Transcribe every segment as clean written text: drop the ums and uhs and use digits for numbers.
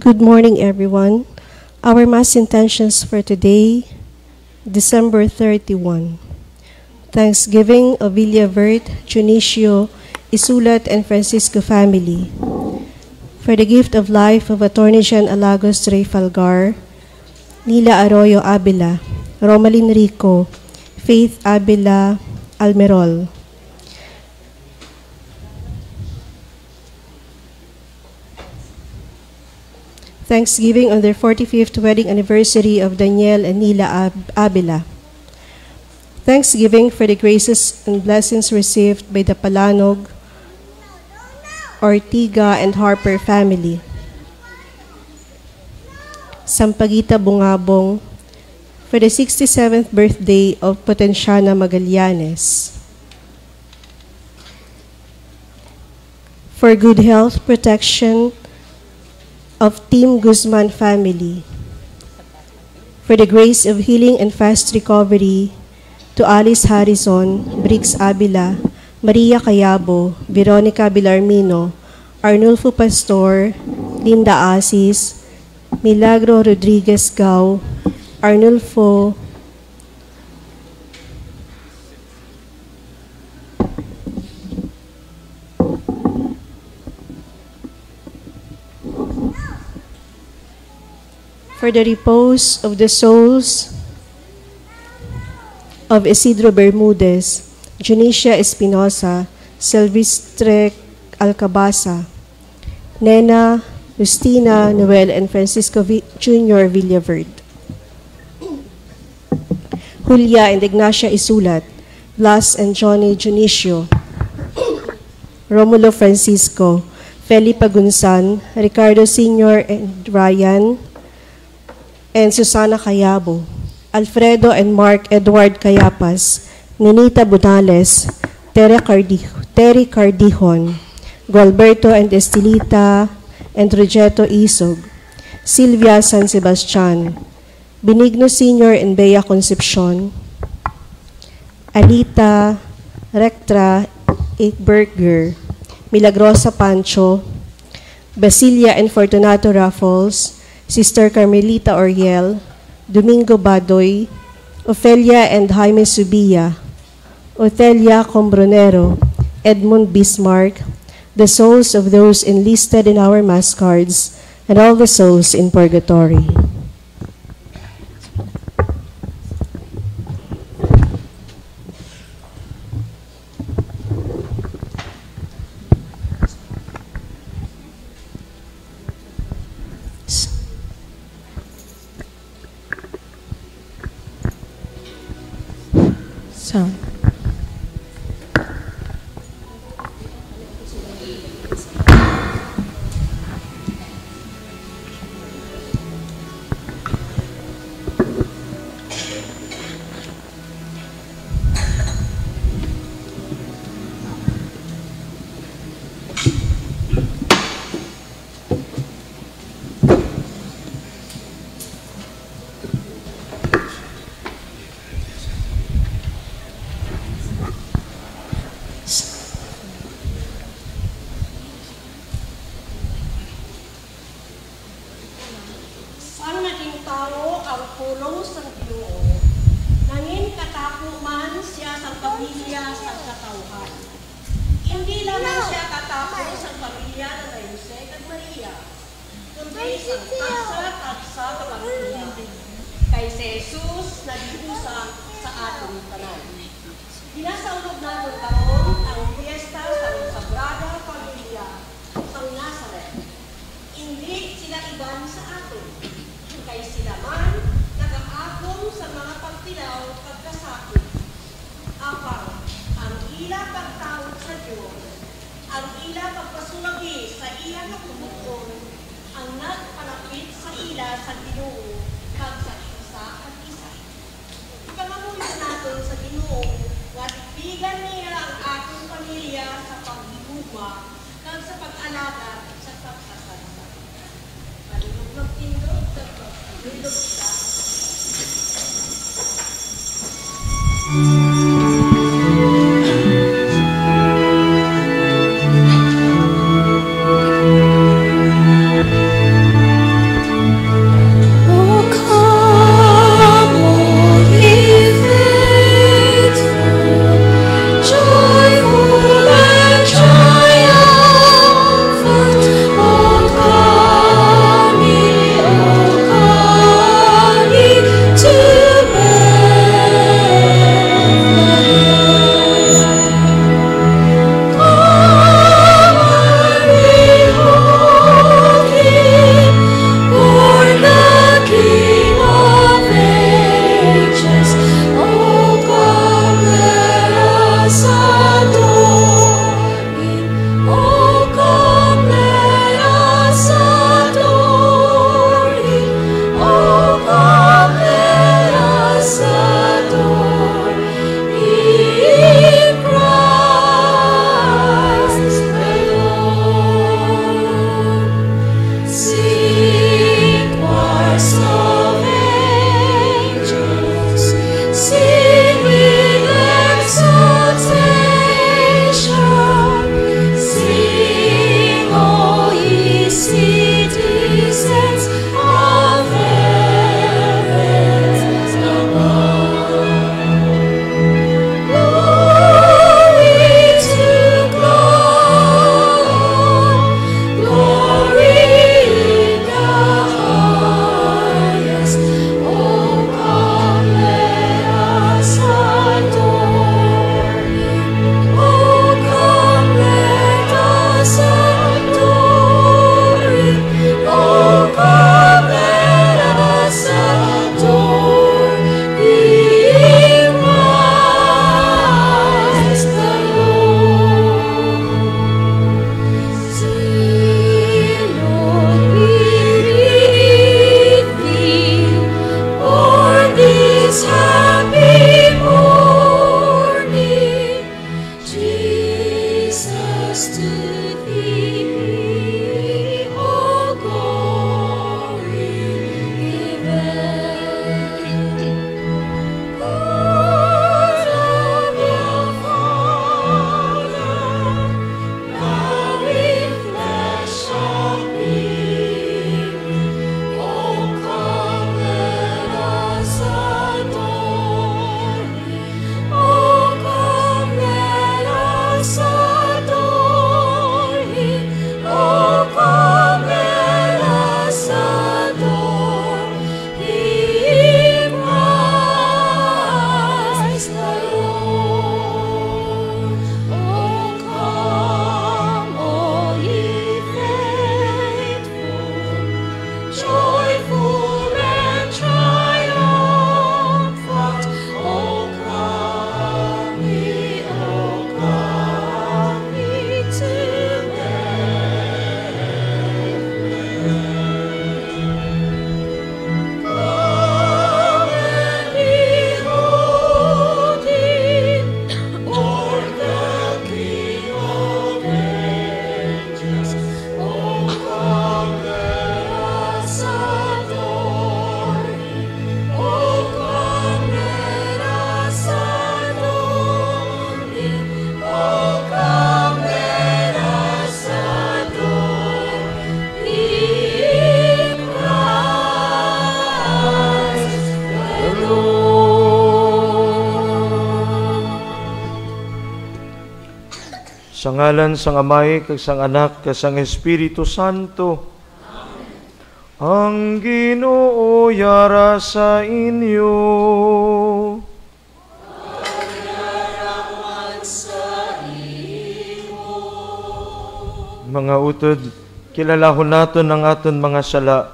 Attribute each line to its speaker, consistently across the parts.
Speaker 1: Good morning, everyone. Our Mass intentions for today, December 31. Thanksgiving of Villaverde, Junicio, Isulat, and Francisco family. For the gift of life of Attorney Jean Alagos Rey Falgar, Nila Arroyo Abila, Romalyn Rico, Faith Abila Almerol. Thanksgiving on their 45th wedding anniversary of Daniel and Nila Abila. Thanksgiving for the graces and blessings received by the Palanog, Ortiga, and Harper family. Sampaguita Bungabong for the 67th birthday of Potenciana Magallanes. For good health, protection of Team Guzman family. For the grace of healing and fast recovery to Alice Harrison, Briggs Abila, Maria Cayabo, Veronica Bilarmino, Arnulfo Pastor, Linda Asis, Milagro Rodriguez Gao, Arnulfo for the repose of the souls of Isidro Bermudez, Junicia Espinosa, Silvestre Alcabasa, Nena, Justina, Noel, and Francisco Jr. Villaverde. Julia and Ignacia Isulat, Blas and Johnny Junicio, Romulo Francisco, Felipe Gunsan, Ricardo Sr. and Ryan, and Susana Cayabo, Alfredo and Mark Edward Cayapas, Ninita Bunales, Terry Cardihon, Gualberto and Estelita and Rogeto Isog, Silvia San Sebastian, Benigno Sr. and Bea Concepcion, Anita Rectra Eichberger, Milagrosa Pancho, Basilia and Fortunato Raffles, Sister Carmelita Oriel, Domingo Badoy, Ofelia and Jaime Subia, Otelia Combronero, Edmund Bismarck, the souls of those enlisted in our mass cards, and all the souls in purgatory.
Speaker 2: Sa ngalan sang Amay, kag sang Anak, kag sang Espiritu Santo. Ang Ginoo yara sa inyo. Mga utod, kilalahon naton ang aton mga sala.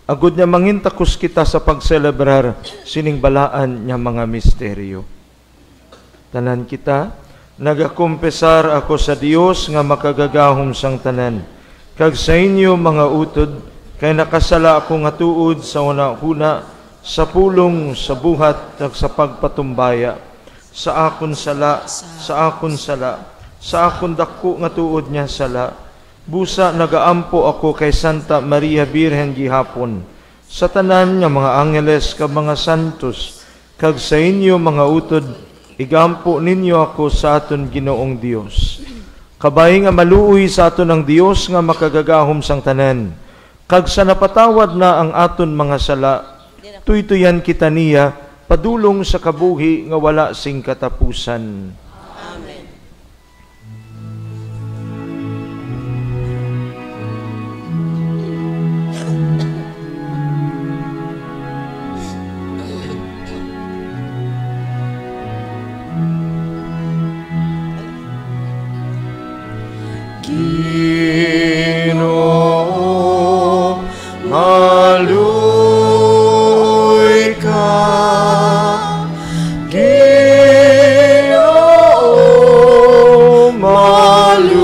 Speaker 2: Agud niya mangintakos kita sa pagselebrar sining balaan niya mga misteryo. Tanan kita, nagakumpesar ako sa Dios nga makagagahom sang tanan. Kag sa inyo mga utod, kay nakasala ako nga tuod sa una-una, sa pulong, sa buhat, at sa pagpatumbaya. Sa akon sala, sa akon dako nga tuod niya sala. Busa nagaampo ako kay Santa Maria Birhen gihapon, sa tanan nga mga angeles kag mga santos, kag sa inyo mga utod, igampo ninyo ako sa aton Ginoong Dios. Kabay nga maluoy sa aton ang Dios nga makagagahom sang tanan. Kag sa napatawad na ang aton mga sala, tuytuyan kita niya, padulong sa kabuhi nga wala sing katapusan.
Speaker 3: Amen.
Speaker 2: Ginoo, maluoy ka. Ginoo, maluoy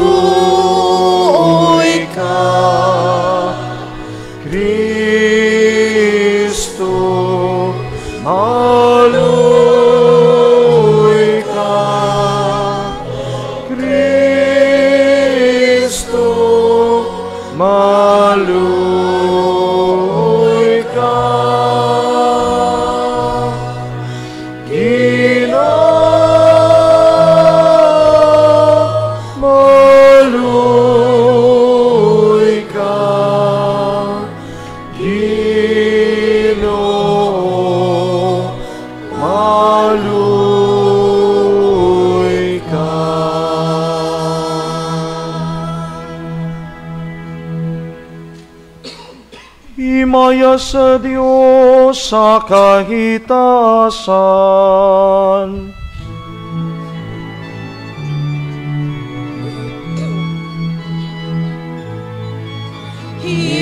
Speaker 2: ka. Kristo, maluoy ka. Kristo, maluoy ka. Ginoo, maluoy ka. Ginoo, maluoy ka. Himaya sa Diyos sa kahitasan.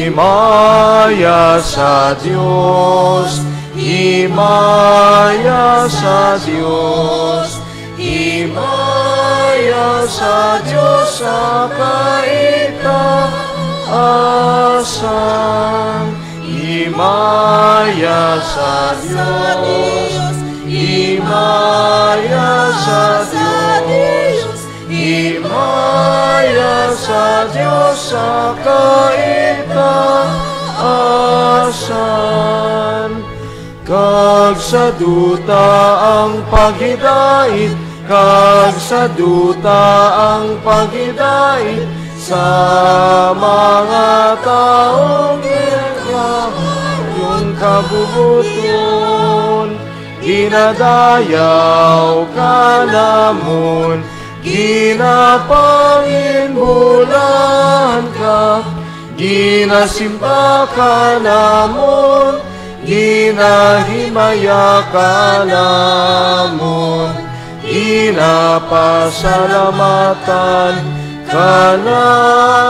Speaker 2: Himaya sa Diyos, himaya sa Diyos, himaya sa Diyos sa kahitasan. Himaya sa Diyos, himaya sa Diyos, himaya sa Diyos sa kahitasan. Kag sa duta ang paghidait, kag sa duta ang paghidait sa mga taong yung kabubuton. Ginadayaw ka namon, ginapangimbulan ka, ginasimba ka namon, ginahimaya ka namon, ginapasalamatan ka namon.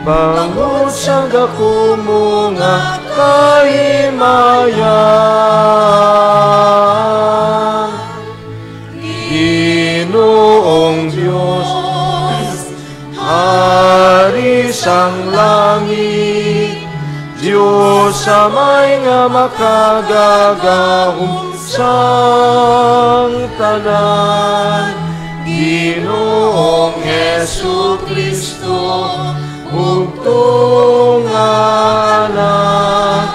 Speaker 2: Bangot sa gakumo nga kahimayan. Ginoong Diyos, Hari sang langit, Diyos sa may nga makagagahom sang tanan. Ginoong Jesucristo, bugtong anak.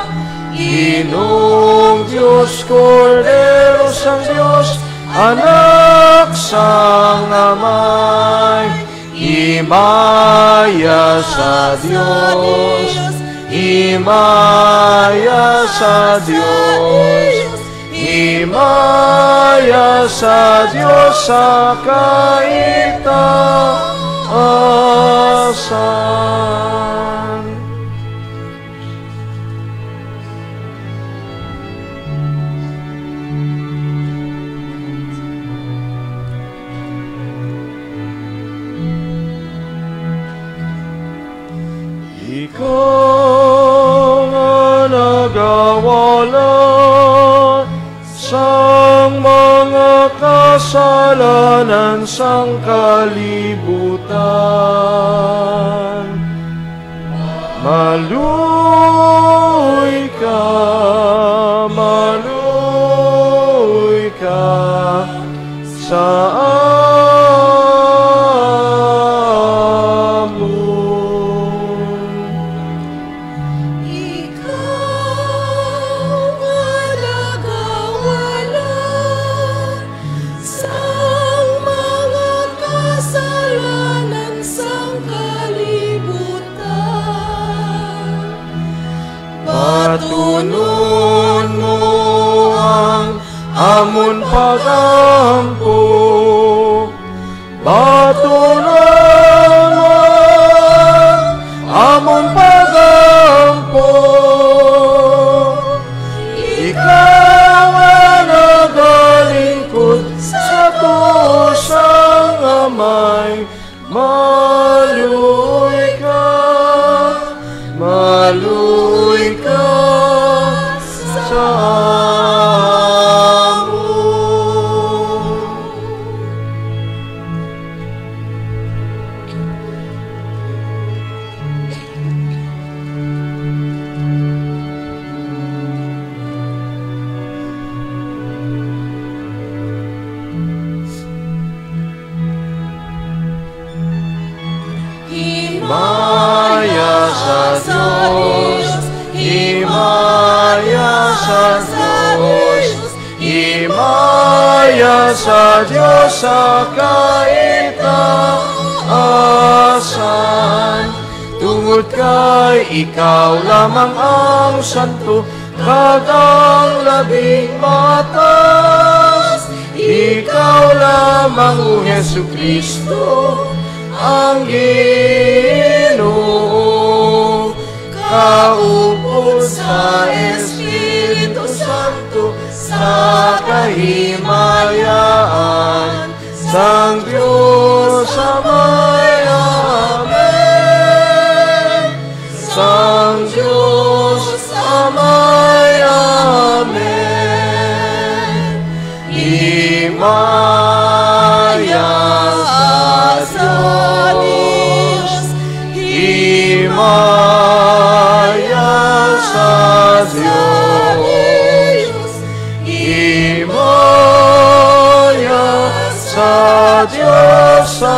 Speaker 2: Ginoong Diyos, Kordero sang Diyos, anak sang Amay. Himaya sa Diyos, himaya sa Diyos, himaya sa Diyos sa kaitaasan. Ikaw nga nagawala sang mga kasalanan sang kalibutan. Maluoy ka sa patunon mo ang amon pagampo, patunon mo ang amon pagampo. Ikaw ang nagalingkod sa tusang amay, maluoy ka sa amon. Himaya sa Diyos, himaya sa Diyos, himaya sa Diyos sa kaitaasan. Tungod kay ikaw lamang ang santo, kag ang labing matas. Ikaw lamang o Jesucristo ang Ginoo, kaupod sa Espiritu Santo sa kahimayaan sang Diyos Amay. Amen. Sang Diyos Amay. Amen. Himaya sa Diyos, himaya sa Diyos, himaya sa Diyos sa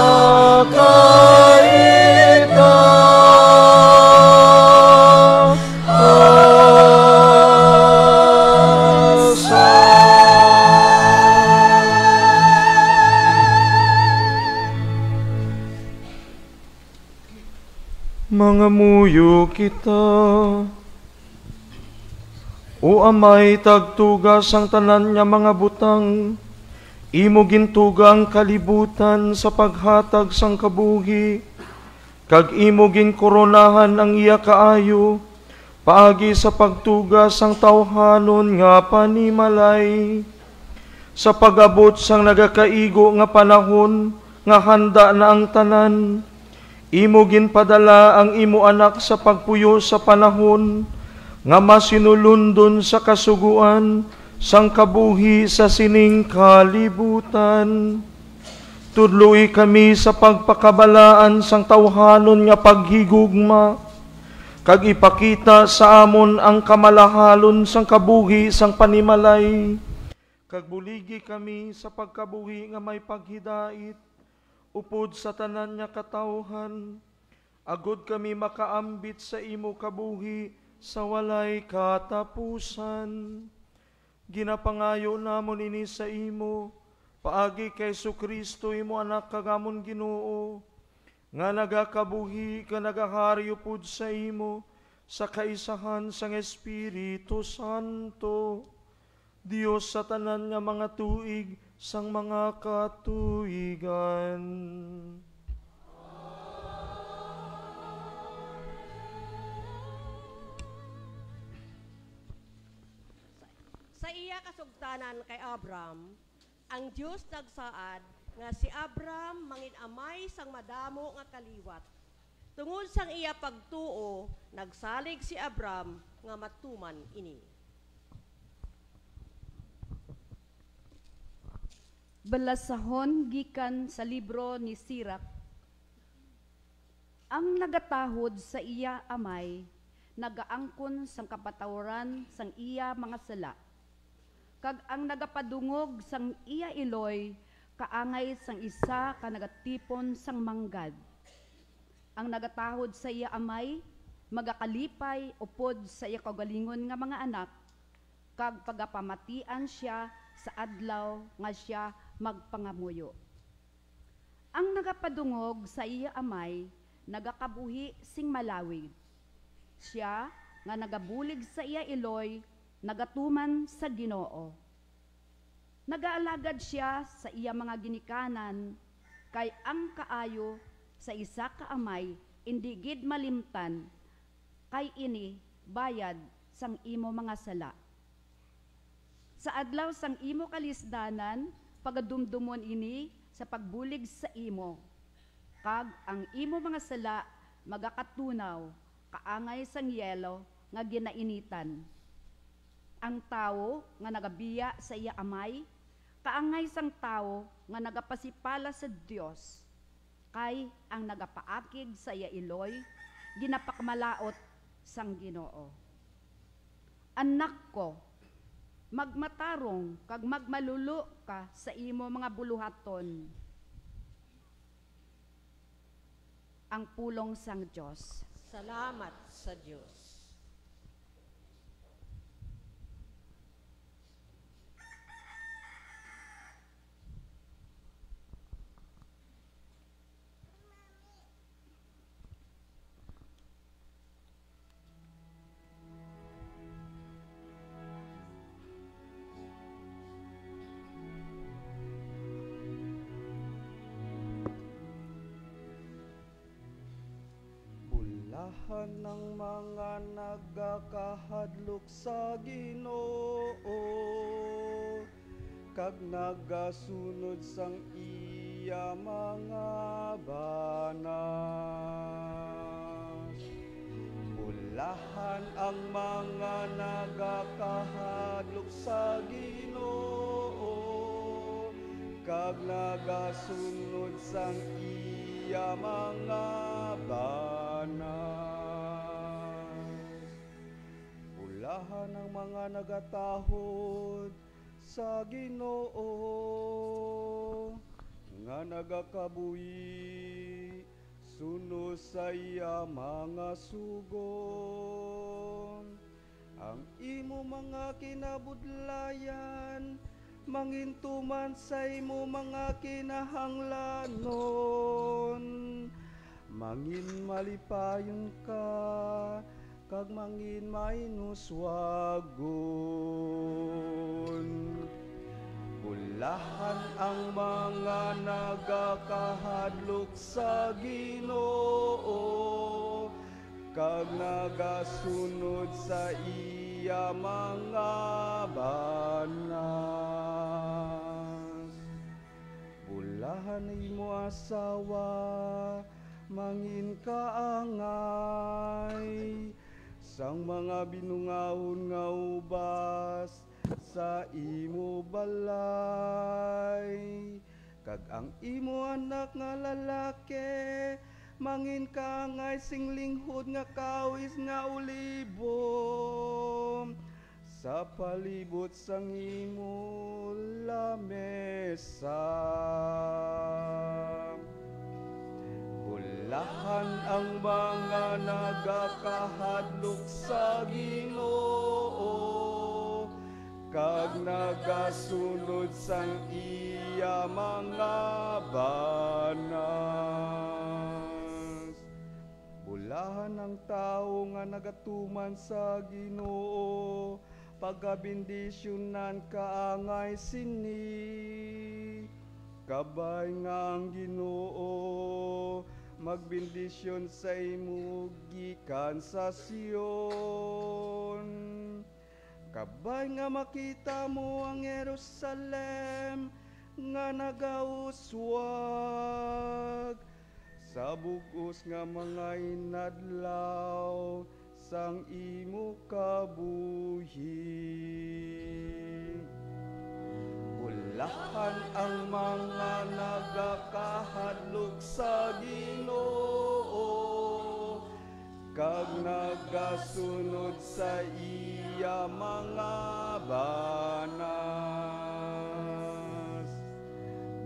Speaker 2: mangamuyo kita. O Amay, tagtugas ang tanan niya mga butang, imo gintuga ang kalibutan sa paghatag sang kabuhi, kag imo ginkoronahan ang iya kaayo, paagi sa pagtugas ang tawhanon nga panimalay, sa pag-abot sang nagakaigo nga panahon, nga handa na ang tanan, imo ginpadala ang imo anak sa pagpuyo sa panahon, nga masinulundon sa kasuguan, sang kabuhi sa sining kalibutan. Tudloy kami sa pagpakabalaan sang tawhanon nga paghigugma, kag ipakita sa amon ang kamalahalon sang kabuhi sang panimalay, kag buligi kami sa pagkabuhi nga may paghidait, upod sa tanan niya katawhan, agod kami makaambit sa imo kabuhi sa walay katapusan. Ginapangayo namon ini sa imo, paagi kay Jesucristo imo anak kagamon Ginoo, nga nagakabuhi ka nagahari upod sa imo, sa kaisahan sang Espiritu Santo, Dios sa tanan nga mga tuig sang mga katuigan.
Speaker 3: Sa iya kasugtanan kay Abram, ang Diyos nagsaad nga si Abram mangin amay sang madamo nga kaliwat. Tungod sang iya pagtuo, nagsalig si Abram nga matuman ini.
Speaker 4: Balasahon gikan sa libro ni Sirak. Ang nagatahod sa iya amay, nagaangkon sang kapatawaran sang iya mga sala. Kag ang nagapadungog sang iya iloy, kaangay sang isa ka nagatipon sang manggad. Ang nagatahod sa iya amay, magakalipay upod sa iya kagalingon nga mga anak, kag pagapamatian siya sa adlaw nga siya magpangamuyo. Ang nagapadungog sa iya amay, nagakabuhi sing malawig. Siya nga nagabulig sa iya iloy, nagatuman sa Ginoo. Nagaalagad siya sa iya mga ginikanan, kay ang kaayo sa isa ka amay, indigid malimtan, kay ini bayad sang imo mga sala. Sa adlaw sang imo kalisdanan, pagadumdumon ini sa pagbulig sa imo, kag ang imo mga sala magakatunaw, kaangay sang yelo nga ginainitan. Ang tao nga nagabiya sa iya amay, kaangay sang tao nga nagapasipala sa Dios, kay ang nagapaakig sa iya iloy, ginapakmalaot sang Ginoo. Anak ko, magmatarong kag magmalulo ka sa imo mga buluhaton. Ang pulong sang Dios.
Speaker 3: Salamat sa Diyos.
Speaker 5: Lahan ng mga nagakahadlok sa Ginoo, kag nagasunod sang iya mga banas. Bulahan ang mga nagakahadlok sa Ginoo, kag nagasunod sang iya mga banas. Bulahan ang mga nagatahod sa Ginoo, nga nagakabuhi sunod sa iya mga sugon. Ang imo mga kinabudlayan, mangintuman sa imo mga kinahanglanon. Mangin malipayon ka, kag mangin mainuswagon. Bulahan ang mga nagakahadlok sa Ginoo, kag nagasunod sa iya mga banas. Bulahan imo asawa, mangin kaangay, sang mga binungahon nga ubas sa imo balay. Kag ang imo anak nga lalaki, mangin kaangay sing linghod nga kawis nga ulibo, sa palibot sang imo lamesa. Bulahan ang mga nagakahadlok sa Ginoo, kag nagasunod sang iya mga banas. Bulahan ang tao nga nagatuman sa Ginoo, pagabindisyonan kaangay sini, kabay nga ang Ginoo, magbindisyon sa imo gikan sa Sion. Kabay nga makita mo ang Jerusalem nga nagauswag, sa bugos nga mga inadlaw sang imo kabuhi. Bulahan ang mga nagakahadlok sa Ginoo, kag nagasunod sa iya mga banas.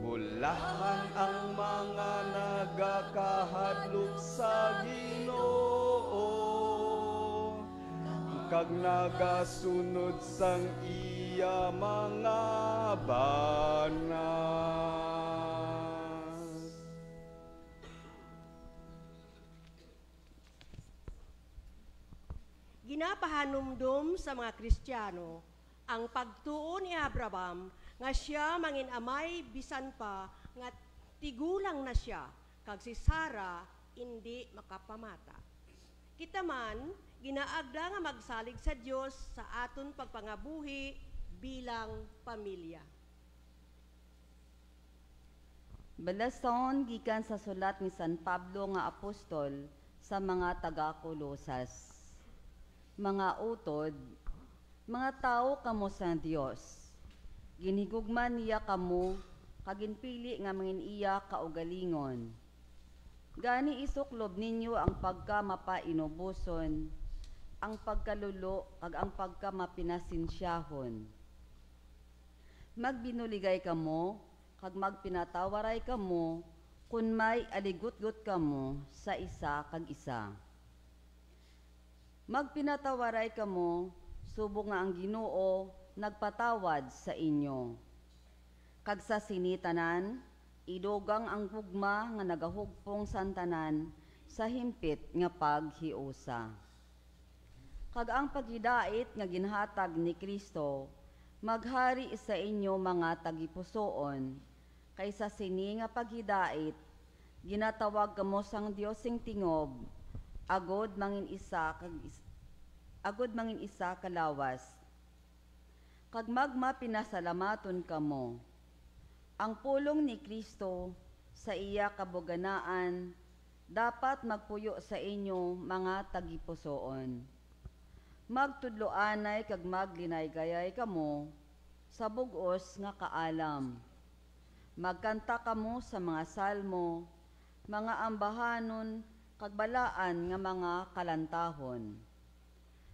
Speaker 5: Bulahan ang mga nagakahadlok sa Ginoo, kag nagasunod sang iya mga banas.
Speaker 3: Ginapahanumdum sa mga Kristiyano ang pagtuon ni Abraham nga siya mangin amay bisan pa nga tigulang na siya kag si Sarah indi makapamata. Kita man ginaagda nga magsalig sa Dios sa aton pagpangabuhi bilang pamilya.
Speaker 4: Balason gikan sa sulat ni San Pablo nga apostol sa mga taga-Kolosas. Mga utod, mga tao kamo sa Dios. Ginhigugman niya kamo, kaginpili nga mangin iya kaugalingon. Gani isuklob ninyo ang pagkamapainubuson, ang pagkalulo, kag ang pagkamapinasinsyahon. Magbinuligay kamo, kag magpinatawaray kamo, kun may aligut-gut kamo sa isa kag isa. Magpinatawaray kamo, subong nga ang Ginoo nagpatawad sa inyo. Kag sa sinitanan, idugang ang hugma nga nagahugpong santanan sa himpit nga paghiusa. Kag ang paghidait nga ginhatag ni Kristo, maghari sa inyo mga tagipusoon, kaysa sini nga paghidait, ginatawag kamo sang Dios sing tingob, agod mangin isa kalawas. Kag magmapinasalamaton kamo. Ang pulong ni Kristo sa iya kabuganaan dapat magpuyo sa inyo mga tagipusoon. Magtudloanay kag maglinaygayay kamo sa bugos nga kaalam. Magkanta kamo sa mga salmo, mga ambahanon kag balaan nga mga kalantahon.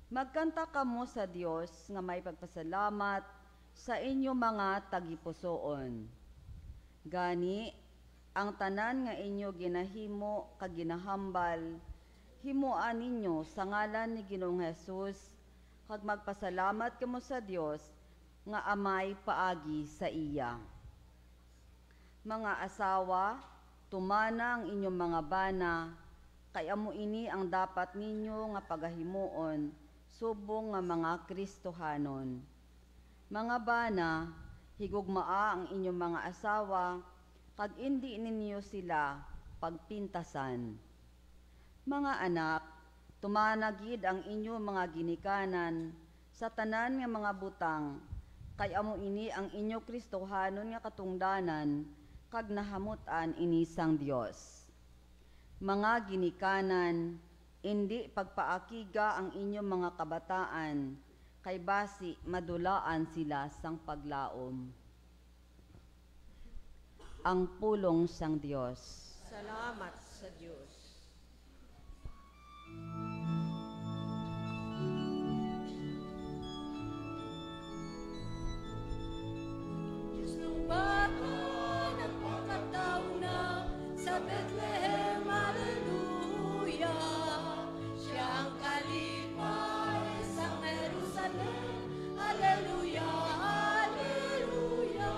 Speaker 4: Magkanta kamo sa Dios nga may pagpasalamat sa inyo mga tagipusoon. Gani, ang tanan nga inyo ginahimo kag ginahambal, himuan ninyo sa ngalan ni Ginoong Hesus, kag magpasalamat kamo sa Dios nga amay paagi sa iya. Mga asawa, tumana ang inyong mga bana, kay amo ini ang dapat ninyo nga pagahimuon, subong nga mga Kristohanon. Mga bana, higugmaa ang inyong mga asawa, kag indi ninyo sila pagpintasan. Mga anak, tumanagid ang inyong mga ginikanan sa tanan nga mga butang, kay amo ini ang inyo Kristohanon nga katungdanan, kag nahamutan ini sang Dios. Mga ginikanan, indi pagpaakiga ang inyong mga kabataan, kay basi madulaan sila sang paglaom. Ang pulong sang Dios.
Speaker 3: Salamat sa Diyos.
Speaker 6: Diyos ng bata, nagpakataw na sa Bethlehem, Alleluia. Siya ang kalipay sa Jerusalem, Alleluia, Alleluia.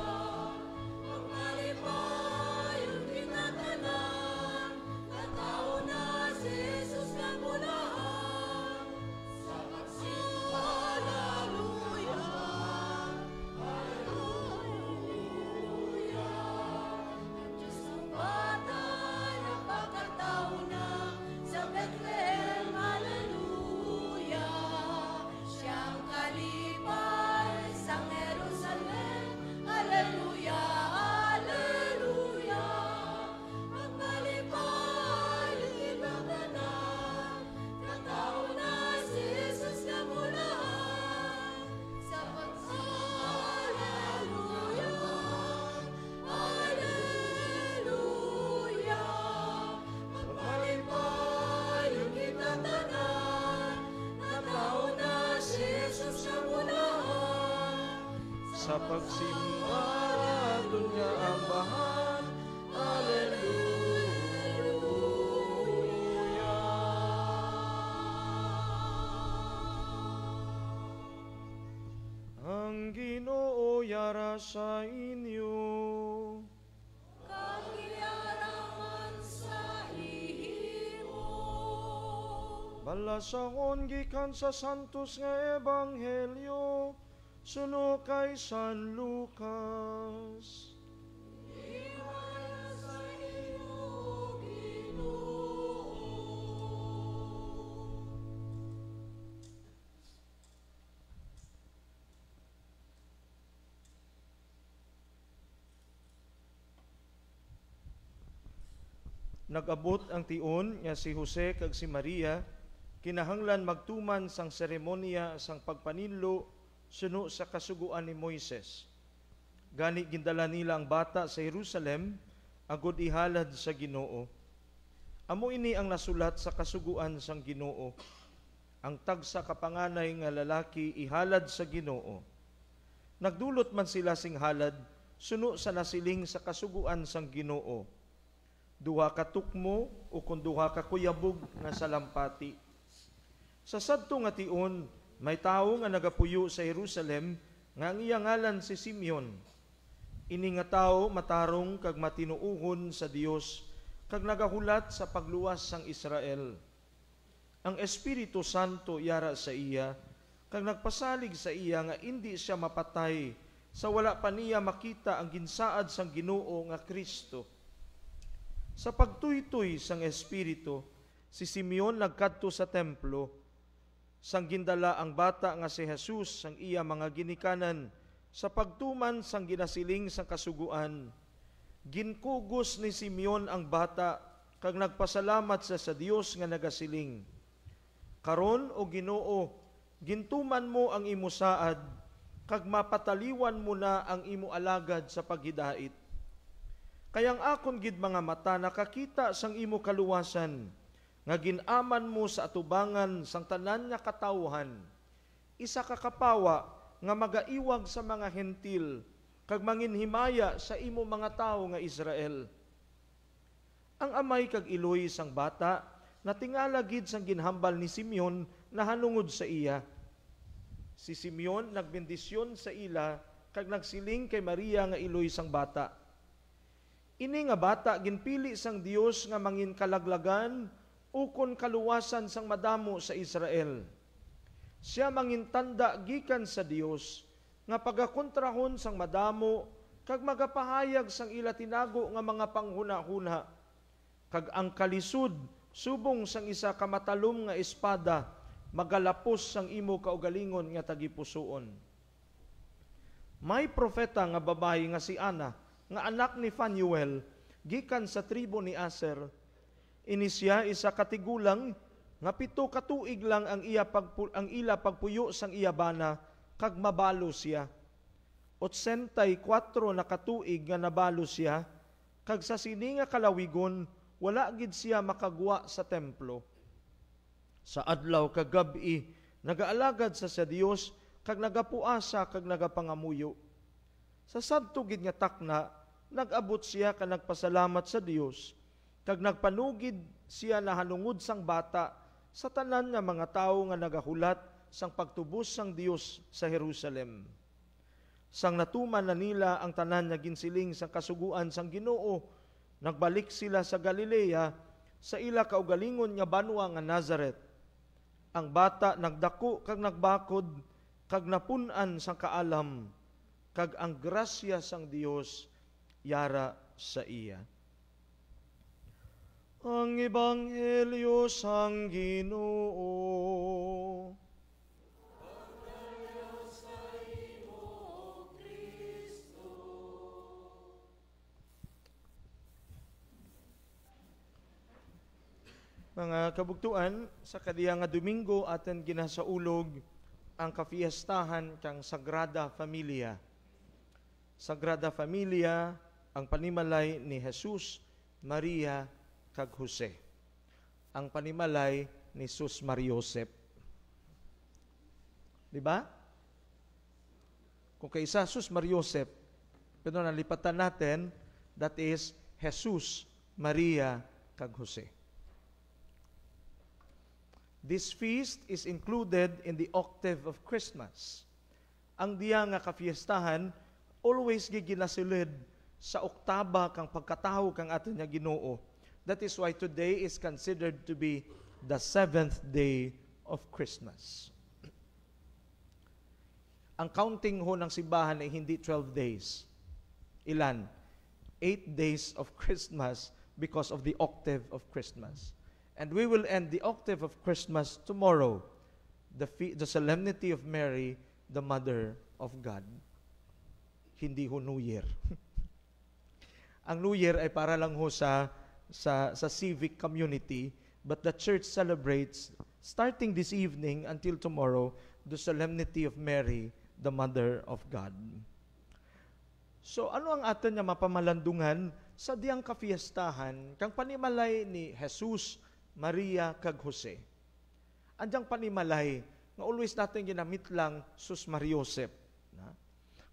Speaker 6: Ang kalipay yung tinatanan, na tao na si Jesus na mula
Speaker 2: sa pagsimba dunya ang bahan. Alleluia. Ang Ginoo yara sa inyo.
Speaker 6: Kagyaraman sa ihimo.
Speaker 2: Balasahon gikan sa santos nga ebanghelyo suno kay San Lucas. Nag-abot ang tion nga si Jose kag si Maria kinahanglan magtuman sang seremonya sang pagpaninlo suno sa kasuguan ni Moises. Gani gindala nila ang bata sa Jerusalem agud ihalad sa Ginoo. Amo ini ang nasulat sa kasuguan sang Ginoo. Ang tagsa kapanganay nga lalaki ihalad sa Ginoo. Nagdulot man sila sing halad suno sa nasiling sa kasuguan sang Ginoo. Duha ka tukmo o kung duha ka kuyabog nga salampati. Sa sadto nga tion, may tawo nga nagapuyo sa Jerusalem nga ang iyang ngalan si Simeon. Ini nga tawo matarong kag matinuuhon sa Dios kag nagahulat sa pagluwas sang Israel. Ang Espiritu Santo yara sa iya kag nagpasalig sa iya nga indi siya mapatay sa wala pa niya makita ang ginsaad sang Ginoo nga Kristo. Sa pagtuytoy sang Espiritu, si Simeon nagkadto sa templo, sang gindala ang bata nga si Jesus sang iya mga ginikanan, sa pagtuman sang ginasiling sang kasuguan. Ginkugos ni Simeon ang bata, kag nagpasalamat sa Dios nga nagasiling. Karon o Ginoo, gintuman mo ang imo saad, kag mapataliwan mo na ang imo alagad sa paghidait. Kayang akon gid mga mata nakakita sang imo kaluwasan, nga ginaman mo sa atubangan sang tanan nga katawhan. Isa ka kapawa nga magaiwag sa mga hentil, kag manginhimaya sa imo mga tawo nga Israel. Ang amay kag iloy sang bata, natingala gid sang ginhambal ni Simeon na hanungod sa iya. Si Simeon nagbendisyon sa ila, kag nagsiling kay Maria nga iloy sang bata. Ini nga bata ginpili sang Dios nga mangin kalaglagan ukon kaluwasan sang madamo sa Israel. Siya mangin tanda gikan sa Dios nga pagakontrahon sang madamo kag magapahayag sang ila tinago nga mga panghuna-huna. Kag ang kalisud subong sang isa ka matalom nga espada magalapos sang imo kaugalingon nga tagipusoon. May propeta nga babae nga si Ana nga anak ni Phanuel, gikan sa tribo ni Aser. Ini siya isa katigulang nga 7 ka tuig lang ang ila pagpuyo sang iya bana kag mabalo siya. 84 na katuig nga nabalo siya kag sa sini nga kalawigon wala gid siya makagwa sa templo. Sa adlaw kag gabi nagaalagad sa Dios kag nagapuasa kag nagapangamuyo. Sa sadto gid nga takna nag-abot siya ka nagpasalamat sa Dios, kag nagpanugid siya na hanungod sang bata sa tanan nga mga tawo nga nagahulat sang pagtubos sang Dios sa Jerusalem. Sang natuman na nila ang tanan nga ginsiling sang kasuguan sang Ginoo, nagbalik sila sa Galilea sa ila kaugalingon nga banwa nga Nazareth. Ang bata nagdako kag nagbakod kag napun-an sang kaalam, kag ang grasya sang Dios yara sa iya. Ang Ebanghelyo sang Ginoo. Mga kabugtuan, sa kadiya nga Domingo aten ginasaulog ang kafiestahan kang Sagrada Familia. Sagrada Familia ang panimalay ni Jesus, Maria, kag Jose. Ang panimalay ni Jesus Mariosep. Di ba? Kung kay Jesus, Mariosep, pero nalipatan natin, that is Jesus, Maria, kag Jose. This feast is included in the octave of Christmas. Ang diya nga kafiestahan, always giginasilid sa oktaba kang pagkataho kang atin nga Ginoo. That is why today is considered to be the 7th day of Christmas. Ang counting ho ng simbahan ay hindi 12 days. Ilan? 8 days of Christmas because of the octave of Christmas. And we will end the octave of Christmas tomorrow, the solemnity of Mary, the Mother of God. Hindi ho New Year. Ang New Year ay para lang ho sa civic community, but the church celebrates, starting this evening until tomorrow, the solemnity of Mary, the Mother of God. So ano ang aton nga mapamalandungan sa diyang kafiestahan kang panimalay ni Jesus, Maria, kag Jose? Andyang panimalay nga always natin ginamit lang sus Mariosep.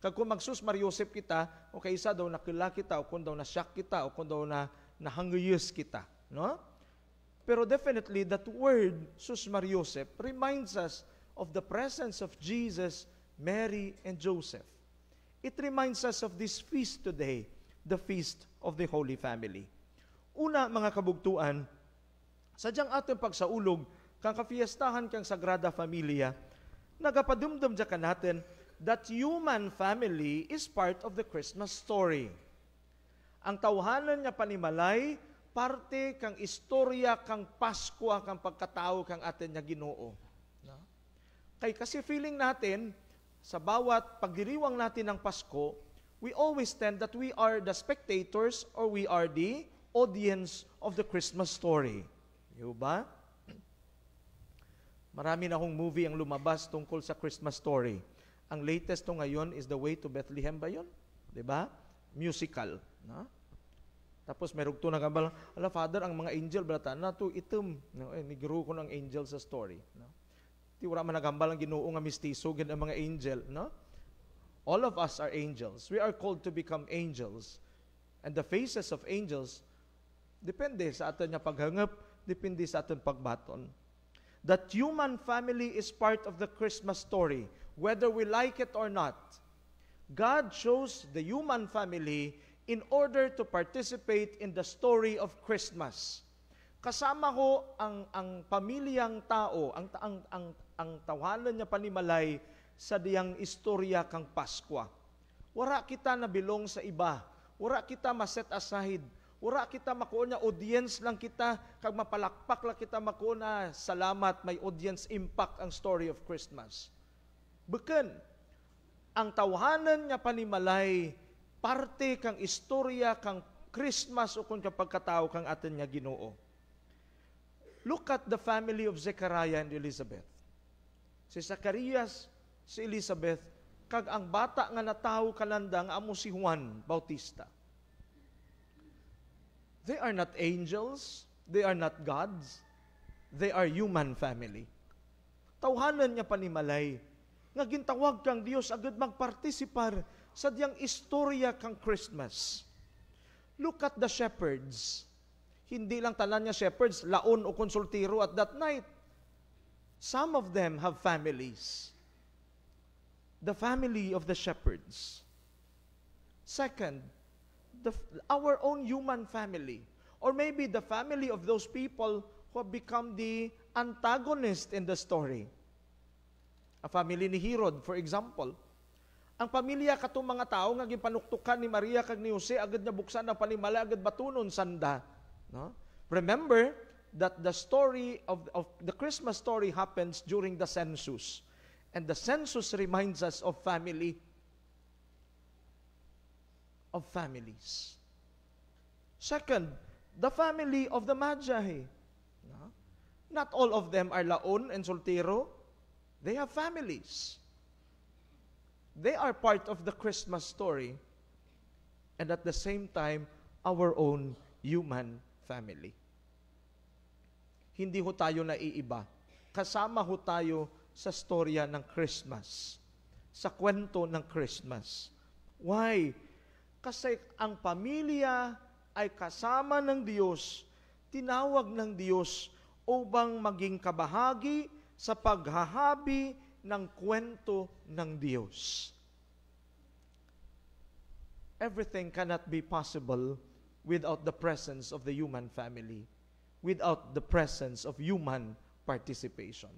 Speaker 2: Kag kung mag sus Mariosep kita, o kaysa daw nakila kita, o kung daw na-shock kita, o kung daw nahanguyos kita. No? Pero definitely, that word, sus Mariosep, reminds us of the presence of Jesus, Mary, and Joseph. It reminds us of this feast today, the feast of the Holy Family. Una, mga kabugtuan, sadyang ating pagsaulog, kang kafiestahan kang Sagrada Familia, nagapadumdum dya ka natin that human family is part of the Christmas story. Ang tawhanan niya panimalay, parte kang istorya, kang Pasko, kang pagkatao, kang atin niya Ginoo. No? Kay kasi feeling natin, sa bawat pagdiriwang natin ng Pasko, we always tend that we are the spectators or we are the audience of the Christmas story. Di ba? Marami na akong movie ang lumabas tungkol sa Christmas story. Ang latest to ngayon is The Way to Bethlehem ba yun? Di ba? Musical. No? Tapos may rugto na kabal, ala Father, ang mga angel, balata na to itim. No? Nigro ko ng angel sa story. No? Di wala man nagambal ang Ginoo nga mistiso, gan ang mga angel. No? All of us are angels. We are called to become angels. And the faces of angels, depende sa aton nga paghangap, depende sa aton pagbaton. That human family is part of the Christmas story, whether we like it or not. God chose the human family in order to participate in the story of Christmas. Kasama ho ang pamilyang tao, ang tawanan niya panimalay sa diyang istorya kang Paskwa. Wara kita na bilong sa iba. Wara kita ma-set aside. Wara kita makuha na audience lang kita, kag mapalakpak lang kita makuha na salamat, may audience impact ang story of Christmas. Bukan, ang tawhanan niya panimalay, parte kang istorya kang Christmas o kung kapagkatao kang atin niya Ginoo. Look at the family of Zechariah and Elizabeth. Si Zacarias, si Elizabeth, kag ang bata nga natawo kalandang amo si Juan Bautista. They are not angels, they are not gods, they are human family. Tawhanan niya panimalay, nga gintawag kang Dios agad magpartisipar sa diyang istorya kang Christmas. Look at the shepherds. Hindi lang tanan niya shepherds, laon o konsultiro at that night. Some of them have families. The family of the shepherds. Second, our own human family. Or maybe the family of those people who have become the antagonist in the story. A family ni Herod, for example. Ang pamilya katong mga tao nga gipanuktukan ni Maria kag ni Jose, agad na buksan ang panimala, agad batunon sanda. No? Remember that the story of the Christmas story happens during the census. And the census reminds us of family, of families. Second, the family of the Magi. No? Not all of them are laon and soltero. They have families. They are part of the Christmas story. And at the same time, our own human family. Hindi ho tayo naiiba. Kasama ho tayo sa storya ng Christmas. sa kwento ng Christmas. Why? Kasi ang pamilya ay kasama ng Diyos, tinawag ng Diyos upang maging kabahagi sa paghahabi ng kwento ng Diyos. Everything cannot be possible without the presence of the human family, without the presence of human participation.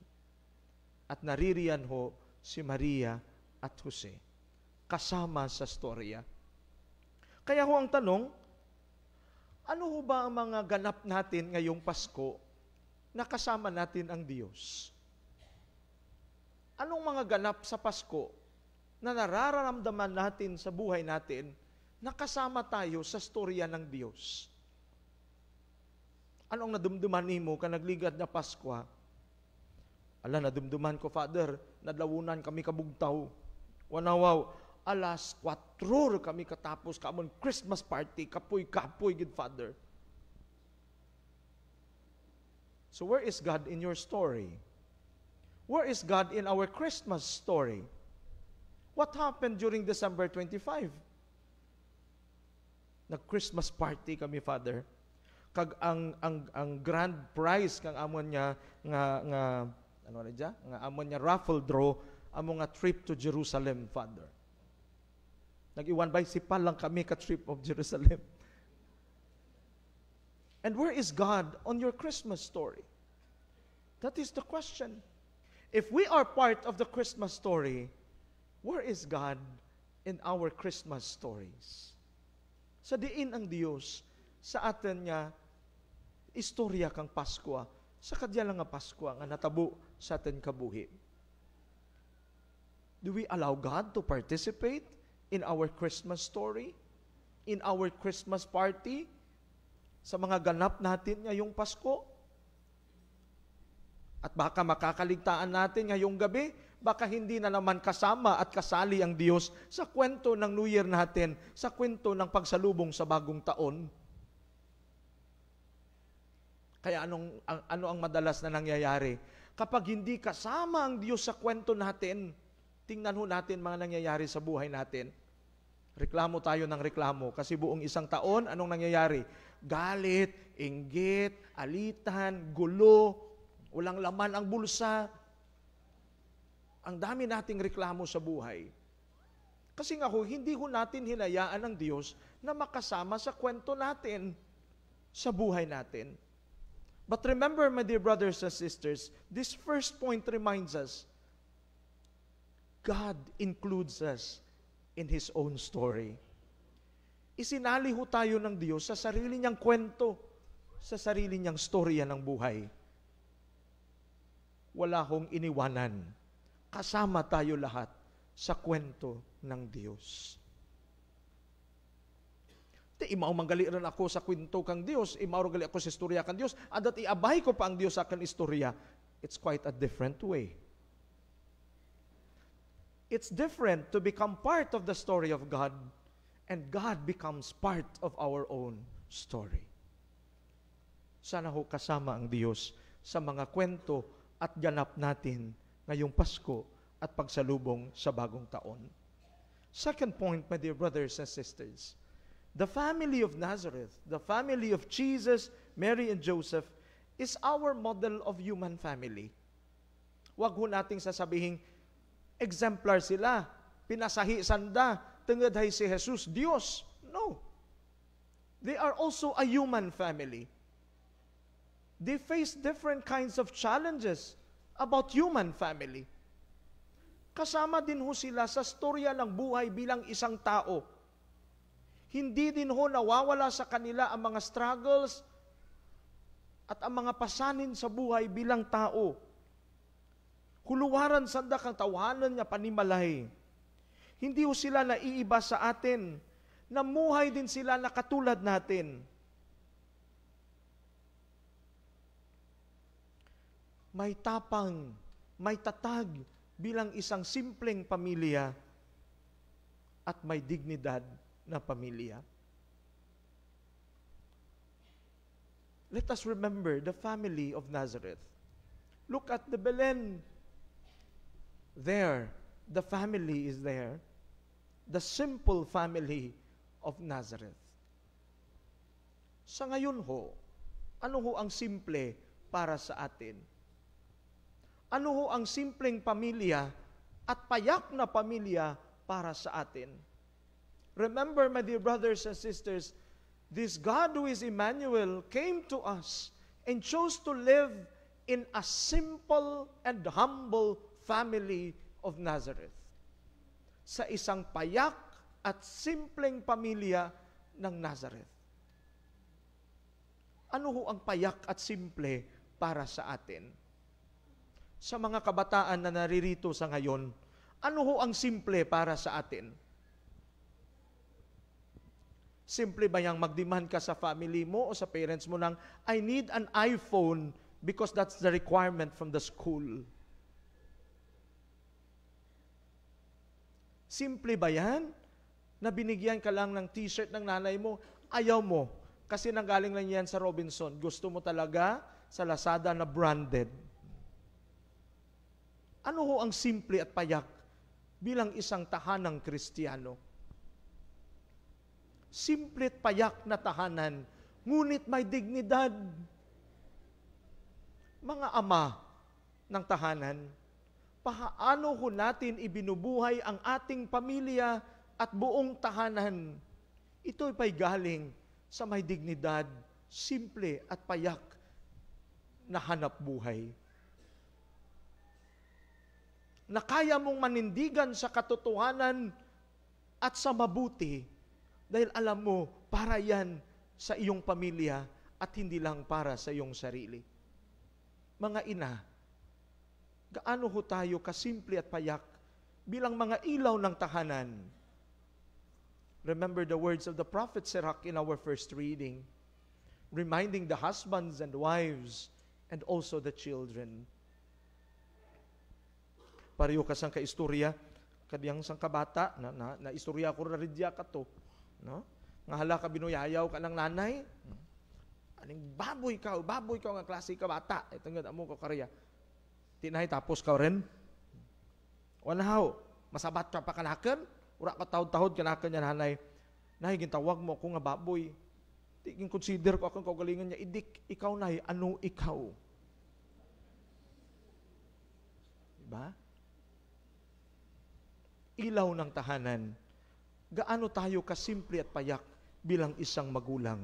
Speaker 2: At naririyan ho si Maria at Jose, kasama sa storya. Kaya ho ang tanong, ano ho ba ang mga ganap natin ngayong Pasko na kasama natin ang Diyos? Anong mga ganap sa Pasko na nararamdaman natin sa buhay natin na kasama tayo sa storya ng Diyos? Anong nadumduman nimo ka nagligad na Pasko? Ala, nadumduman ko, Father, nadlawunan kami kabugtaw. Wanawaw, alas 4 kami katapos kamon Christmas party, kapoy-kapoy gid, Father. So where is God in your story? Where is God in our Christmas story? What happened during December 25? Nag-Christmas party kami, Father. Kag ang grand prize kang amon niya nga ano na diya? Nga amon niya raffle draw amo nga trip to Jerusalem, Father. Nag-iwan bicycle lang kami ka trip of Jerusalem. And where is God on your Christmas story? That is the question. If we are part of the Christmas story, where is God in our Christmas stories? Sa diin ang Dios sa atin niya istorya kang Pasko, sa kadya lang nga Pasko nga natabo sa atin kabuhi. Do we allow God to participate in our Christmas story? In our Christmas party? Sa mga ganap natin ngayong Pasko? At baka makakaligtaan natin ngayong gabi, baka hindi na naman kasama at kasali ang Diyos sa kwento ng New Year natin, sa kwento ng pagsalubong sa bagong taon. Kaya ano ang madalas na nangyayari? Kapag hindi kasama ang Diyos sa kwento natin, tingnan ho natin mga nangyayari sa buhay natin. Reklamo tayo ng reklamo kasi buong isang taon, anong nangyayari? Galit, inggit, alitan, gulo, walang laman ang bulsa. Ang dami nating reklamo sa buhay. Kasi nga ho, hindi ho natin hinayaan ng Diyos na makasama sa kwento natin, sa buhay natin. But remember, my dear brothers and sisters, this first point reminds us, God includes us in His own story. Isinali ho tayo ng Diyos sa sarili niyang kwento, sa sarili niyang storya ng buhay. Wala hong iniwanan. Kasama tayo lahat sa kwento ng Diyos. Imaw manggali rin ako sa kwento kang Diyos, imaw gali ako sa istorya kang Diyos, adat iabay ko pa ang Diyos sa akin istorya. It's quite a different way. It's different to become part of the story of God, and God becomes part of our own story. Sana ho kasama ang Diyos sa mga kwento at ganap natin ngayong Pasko at pagsalubong sa bagong taon. Second point, my dear brothers and sisters, the family of Nazareth, the family of Jesus, Mary, and Joseph is our model of human family. Huwag ho nating sasabihin, exemplar sila, pinasahi sanda, tengedhay si Jesus, Diyos. No. They are also a human family. They face different kinds of challenges about human family. Kasama din ho sila sa storya ng buhay bilang isang tao. Hindi din ho nawawala sa kanila ang mga struggles at ang mga pasanin sa buhay bilang tao. Huluwaran sanda kang tawanan niya panimalay. Hindi ho sila naiiba sa atin. Namuhay din sila na katulad natin. May tapang, may tatag bilang isang simpleng pamilya at may dignidad na pamilya. Let us remember the family of Nazareth. Look at the Belen. There, the family is there. The simple family of Nazareth. Sa ngayon ho, ano ho ang simple para sa atin? Ano ho ang simpleng pamilya at payak na pamilya para sa atin? Remember, my dear brothers and sisters, this God who is Emmanuel came to us and chose to live in a simple and humble family of Nazareth. Sa isang payak at simpleng pamilya ng Nazareth. Ano ho ang payak at simple para sa atin? Sa mga kabataan na naririto sa ngayon, ano ho ang simple para sa atin? Simple ba yang mag-demand ka sa family mo o sa parents mo ng, I need an iPhone because that's the requirement from the school? Simple ba yan? Na binigyan ka lang ng t-shirt ng nanay mo, ayaw mo. Kasi nanggaling lang yan sa Robinson. Gusto mo talaga sa Lazada na branded. Ano ho ang simple at payak bilang isang tahanang Kristiyano? Simple at payak na tahanan, ngunit may dignidad. Mga ama ng tahanan, paano ho natin ibinubuhay ang ating pamilya at buong tahanan? Ito'y pa'y galing sa may dignidad, simple at payak na hanap buhay. Na kaya mong manindigan sa katotohanan at sa mabuti dahil alam mo, para yan sa iyong pamilya at hindi lang para sa iyong sarili. Mga ina, gaano ho tayo kasimple at payak bilang mga ilaw ng tahanan? Remember the words of the prophet Sirach in our first reading, reminding the husbands and wives and also the children. Pareho ka sang kaistorya, kadiyang sang kabata, na istorya ko ridya ka to. No? Nga hala ka binuyayaw ka ng nanay, aning baboy ka nga klase ka bata. Ito nga mo ko karya. Tinay tapos ka rin. Wanahaw, masabat ka pa kanakan, ura ka tahod-tahod kanakan niya nanay. Nay, gintawag mo ako nga baboy. Tiging consider ko akong kaugalingan niya, idik, ikaw nay, ano ikaw? Diba? Ilaw ng tahanan. Gaano tayo kasimple at payak bilang isang magulang?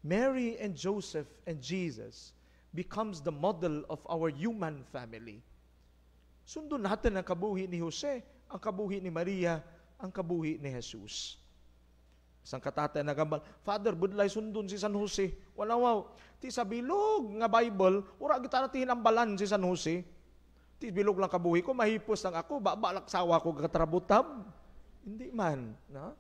Speaker 2: Mary and Joseph and Jesus becomes the model of our human family. Sundon natin ang kabuhi ni Jose, ang kabuhi ni Maria, ang kabuhi ni Jesus. Isang katatay na gambal, Father, budlay sundon si San Jose. Walawaw, ti sa bilog nga Bible, ura kita natin ang balan si San Jose. Ti bilog lang kabuhi ko, mahipos lang ako, balak sawa ko katrabutab. Hindi man. No?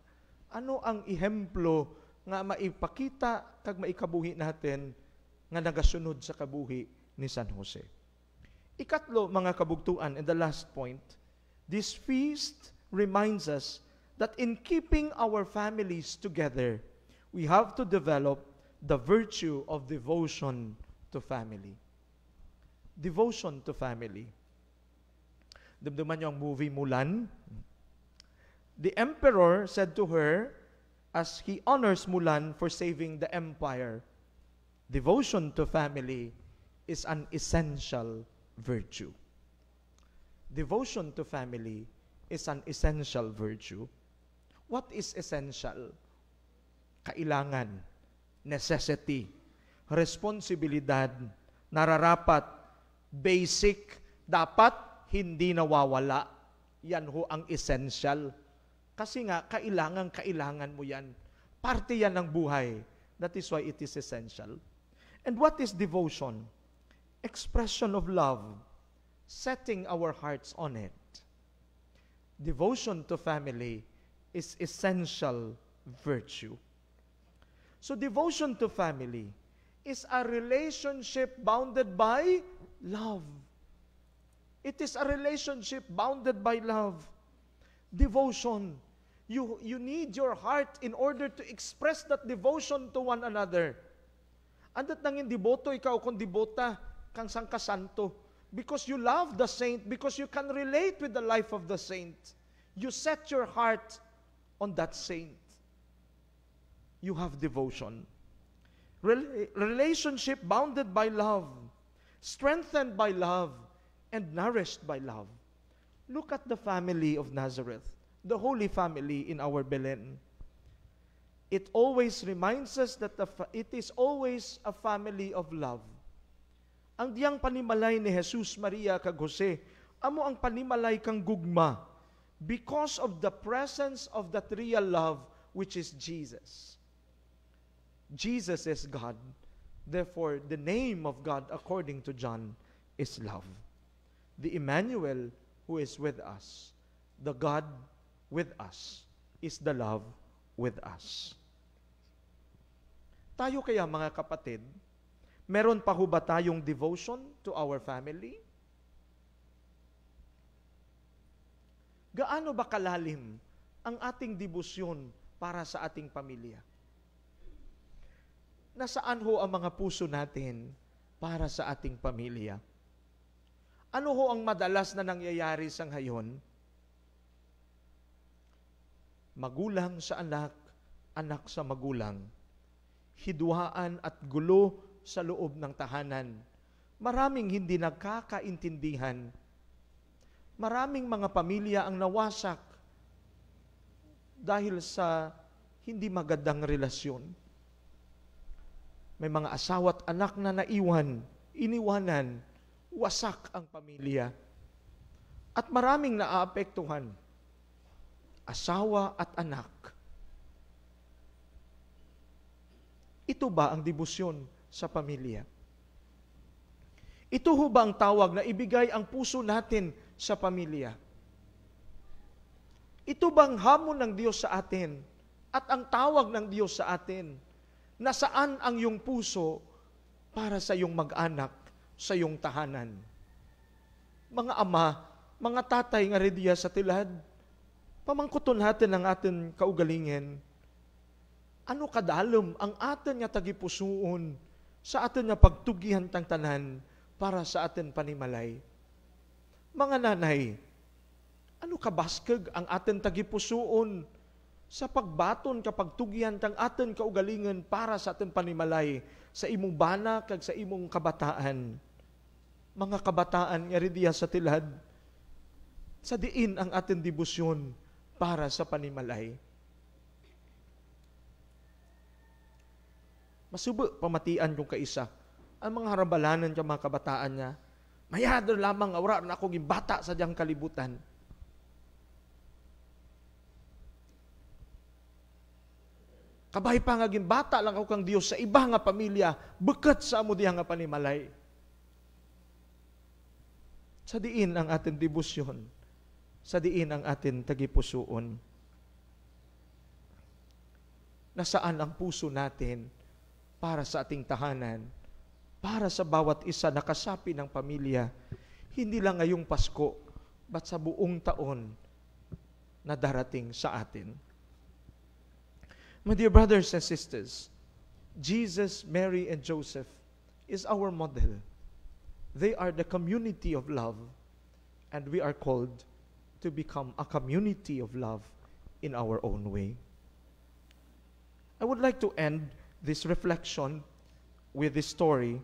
Speaker 2: Ano ang ihemplo nga maipakita kag maikabuhi natin nga nagasunod sa kabuhi ni San Jose? Ikatlo, mga kabugtuan, and the last point, this feast reminds us that in keeping our families together, we have to develop the virtue of devotion to family. Devotion to family. Damdaman niyo ang movie Mulan? The emperor said to her, as he honors Mulan for saving the empire, devotion to family is an essential virtue. Devotion to family is an essential virtue. What is essential? Kailangan, necessity, responsibilidad, nararapat, basic, dapat hindi nawawala. Yan ho ang essential. Kasi nga, kailangan mo yan. Parte yan ng buhay. That is why it is essential. And what is devotion? Expression of love, setting our hearts on it. Devotion to family is essential virtue. So devotion to family is a relationship bounded by love. It is a relationship bounded by love. Devotion. You need your heart in order to express that devotion to one another. Andat nangin deboto ikaw kung debota kang sangkasanto. because you love the saint, because you can relate with the life of the saint. You set your heart on that saint. You have devotion. Relationship bounded by love, strengthened by love, and nourished by love. Look at the family of Nazareth, the Holy Family in our Belen. It always reminds us that it is always a family of love. Ang diyang panimalay ni Jesus, Maria, kag Jose, amo ang panimalay kang gugma because of the presence of that real love, which is Jesus. Jesus is God. Therefore, the name of God, according to John, is love. The Emmanuel, who is with us, the God with us, is the love with us. Tayo kaya, mga kapatid, meron pa ho ba tayong devotion to our family? Gaano ba kalalim ang ating debosyon para sa ating pamilya? Nasaan ho ang mga puso natin para sa ating pamilya? Ano ho ang madalas na nangyayari sa ngayon? Magulang sa anak, anak sa magulang, hidwaan at gulo sa loob ng tahanan. Maraming hindi nagkakaintindihan. Maraming mga pamilya ang nawasak dahil sa hindi magandang relasyon. May mga asawa at anak na naiwan, iniwanan, wasak ang pamilya. At maraming naaapektuhan. Asawa at anak. Ito ba ang debosyon sa pamilya? Ito ho ba ang tawag na ibigay ang puso natin sa pamilya? Ito bang hamon ng Diyos sa atin at ang tawag ng Diyos sa atin? Nasaan ang iyong puso para sa iyong mag-anak, sa iyong tahanan? Mga ama, mga tatay nga rediya sa tilad, pamangkuton natin ang atin kaugalingin. Ano kadalom ang atin nga tagipusuon sa atin nga pagtugihan tang tanan para sa atin panimalay? Mga nanay, ano kabaskeg ang atin tagipusuon sa pagbaton kapag tugihan tang atin kaugalingan para sa atin panimalay sa imong bana kag sa imong kabataan? Mga kabataan nga rediya sa tilad, sa diin ang atin debosyon para sa panimalay. Masubo pamatian kong kaisa, ang mga harabalanan ng mga kabataan niya, mayador lamang awra na ako gimbata sa diyang kalibutan. Kabay pa nga gimbata lang ako kang Diyos sa iba nga pamilya, bekat sa amo diha nga panimalay. Sa diin ang atin debosyon, sa diin ang atin tagipusuon. Nasaan ang puso natin para sa ating tahanan, para sa bawat isa na kasapi ng pamilya, hindi lang ngayong Pasko, but sa buong taon na darating sa atin. My dear brothers and sisters, Jesus, Mary, and Joseph is our model. They are the community of love, and we are called to become a community of love in our own way. I would like to end this reflection with this story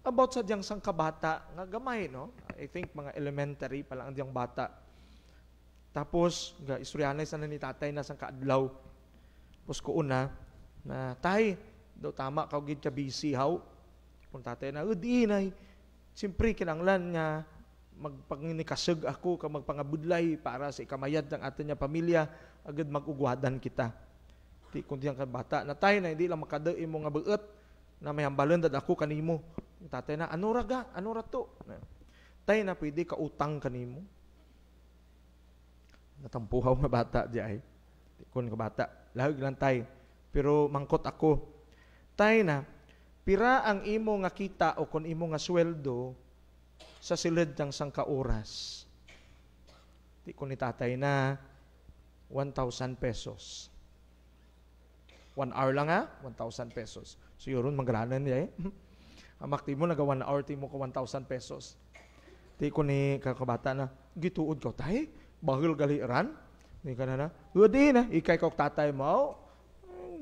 Speaker 2: about sa diyang sang kabata nga gamay, no? I think mga elementary pa lang ang diyang bata. Tapos, istoryanay sa ni tatay na sang kaadlaw. Tapos ko una, na tay, daw tama ka gid ka busy, how? Kung tatay na, di na, siyempre kinanglan nga, magpanginikasag ako, ka magpangabudlay para sa ikamayad ng atin niya pamilya, agad magugwadan kita. Di kung diyang bata, na tay na, hindi lang makadaim mo nga beut, na may hambalan dad ako kanimo. Tatay na, ano raga? Ano rato? Tay na, pwede ka utang kanimo. Natampuhaw nga bata di ay. Kung ka bata, lahag lang tay. Pero mangkot ako. Tay na, pira ang imo nga kita o kung imo nga sweldo sa silid ng sangka oras. Di ko ni tatay na 1,000 pesos. 1 hour lang ha? 1,000 pesos. So yun, magranan niya eh. Amakti mo, naga 1 hour, ti mo ko 1,000 pesos. Ti ko ni kakabata na, gituod ko, tay, bahil galiran. Ni ka na, hindi na, ikay kong tatay mo,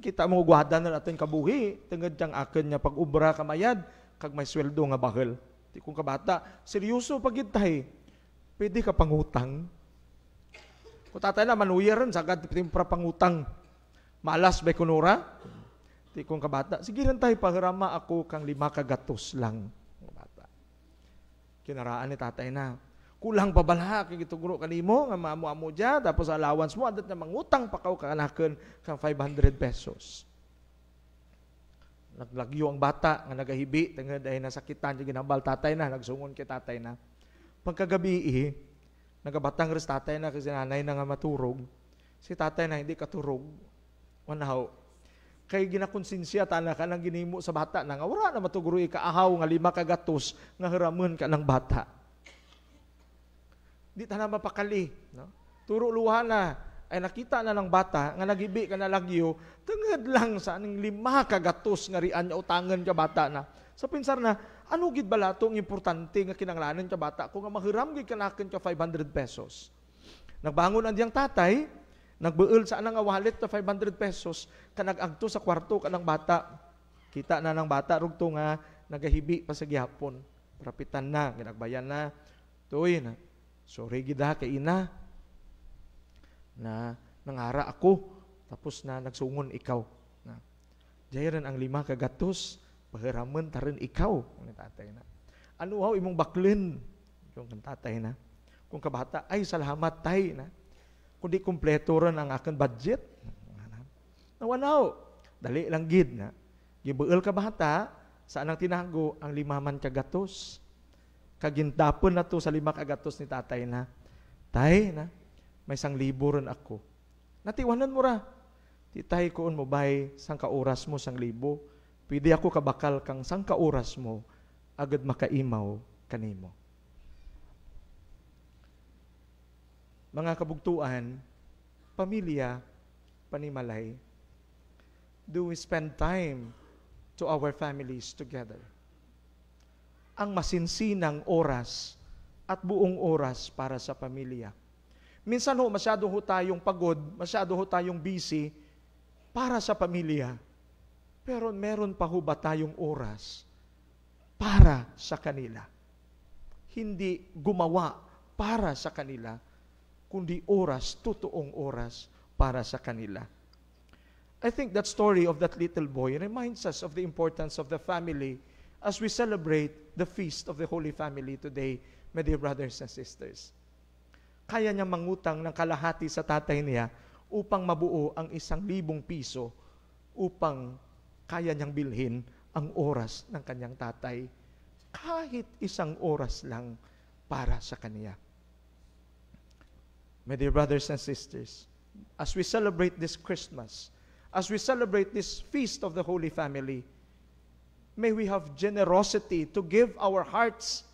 Speaker 2: kita mo guhada na natin kabuhi, tungod diyang akin niya pag-ubra kamayad, kag may sweldo nga bahil. Ti kong kabata, seryoso pagid tay, pwede ka pangutang. Kung tatay na, manuyeran, sagad timpra pangutang. Malas ba kunura? Ti kong kabata, sige rin tayo, pagrama ako kang 5 kagatos lang. Kabata. Kinaraan ni tatay na, kulang pa bala, kaya gituguro kanimo, nga maamu-amu dyan, tapos allowance mo, adat na mangutang pa kaw kakanakan kang 500 pesos. Naglagyo ang bata, nga nagahibi, tangad ay nasakitan, yung ginambal tatay na, nagsungon kay tatay na. Pagkagabi, nagabatang res tatay na, kasi nanay na nga maturog, si tatay na hindi katurog, wanaw, kay ginakonsensya tana ka nang ginimo sa bata na nga wala na matuguro ikaahaw nga 5 kagatos nga hiramon ka ng bata. Di ta na mapakali, no? Turo luha na ay nakita na ng bata nga nagibi ka na lagyo tungod lang sa aning 5 kagatos nga rian nya utangan ka bata na. Sa pinsar na ano gid bala tong importante nga kinanglanon ka bata kung nga mahiram gid kanaken ka 500 pesos. Nagbangon ang diyang tatay, nagbuol sa anang wallet na 500 pesos, kanag-agto sa kwarto ka ng bata. Kita na ng bata, rugto nga, nagahibi pa sa gihapon. Rapitan na, ginagbayan na. Tuoy na, sorry gida kay ina, na nangara ako, tapos na nagsungon ikaw. Na, Diyan ang 5 kagatos, pahiramon tarin ikaw. Ang tatay na. Ano haw imong baklin? Yung tatay na. Kung kabata, ay salamat tay na. Kundi kumpleto rin ang aking budget. Nawanaw, dali lang gid na. Gibuol ka bata, saan ang tinago ang 5 man kagatos. Kagintapon na to sa 5 kagatos ni tatay na. Tay na, may 1,000 rin ako. Natiwanan mo ra. Titay koon mo bay, 1 oras mo 1,000. Pwede ako kabakal kang 1 oras mo, agad makaimaw kanimo. Mga kabugtuan, pamilya, panimalay, do we spend time to our families together? Ang masinsinang oras at buong oras para sa pamilya. Minsan ho, masyado ho tayong pagod, masyado ho tayong busy para sa pamilya. Pero meron pa ho ba tayong oras para sa kanila? Hindi gumawa para sa kanila, kundi oras, totoong oras para sa kanila. I think that story of that little boy reminds us of the importance of the family as we celebrate the feast of the Holy Family today, my dear brothers and sisters. Kaya niya mangutang ng kalahati sa tatay niya upang mabuo ang 1,000 piso upang kaya niyang bilhin ang oras ng kanyang tatay. Kahit 1 oras lang para sa kanya. My dear brothers and sisters, as we celebrate this Christmas, as we celebrate this feast of the Holy Family, may we have generosity to give our hearts,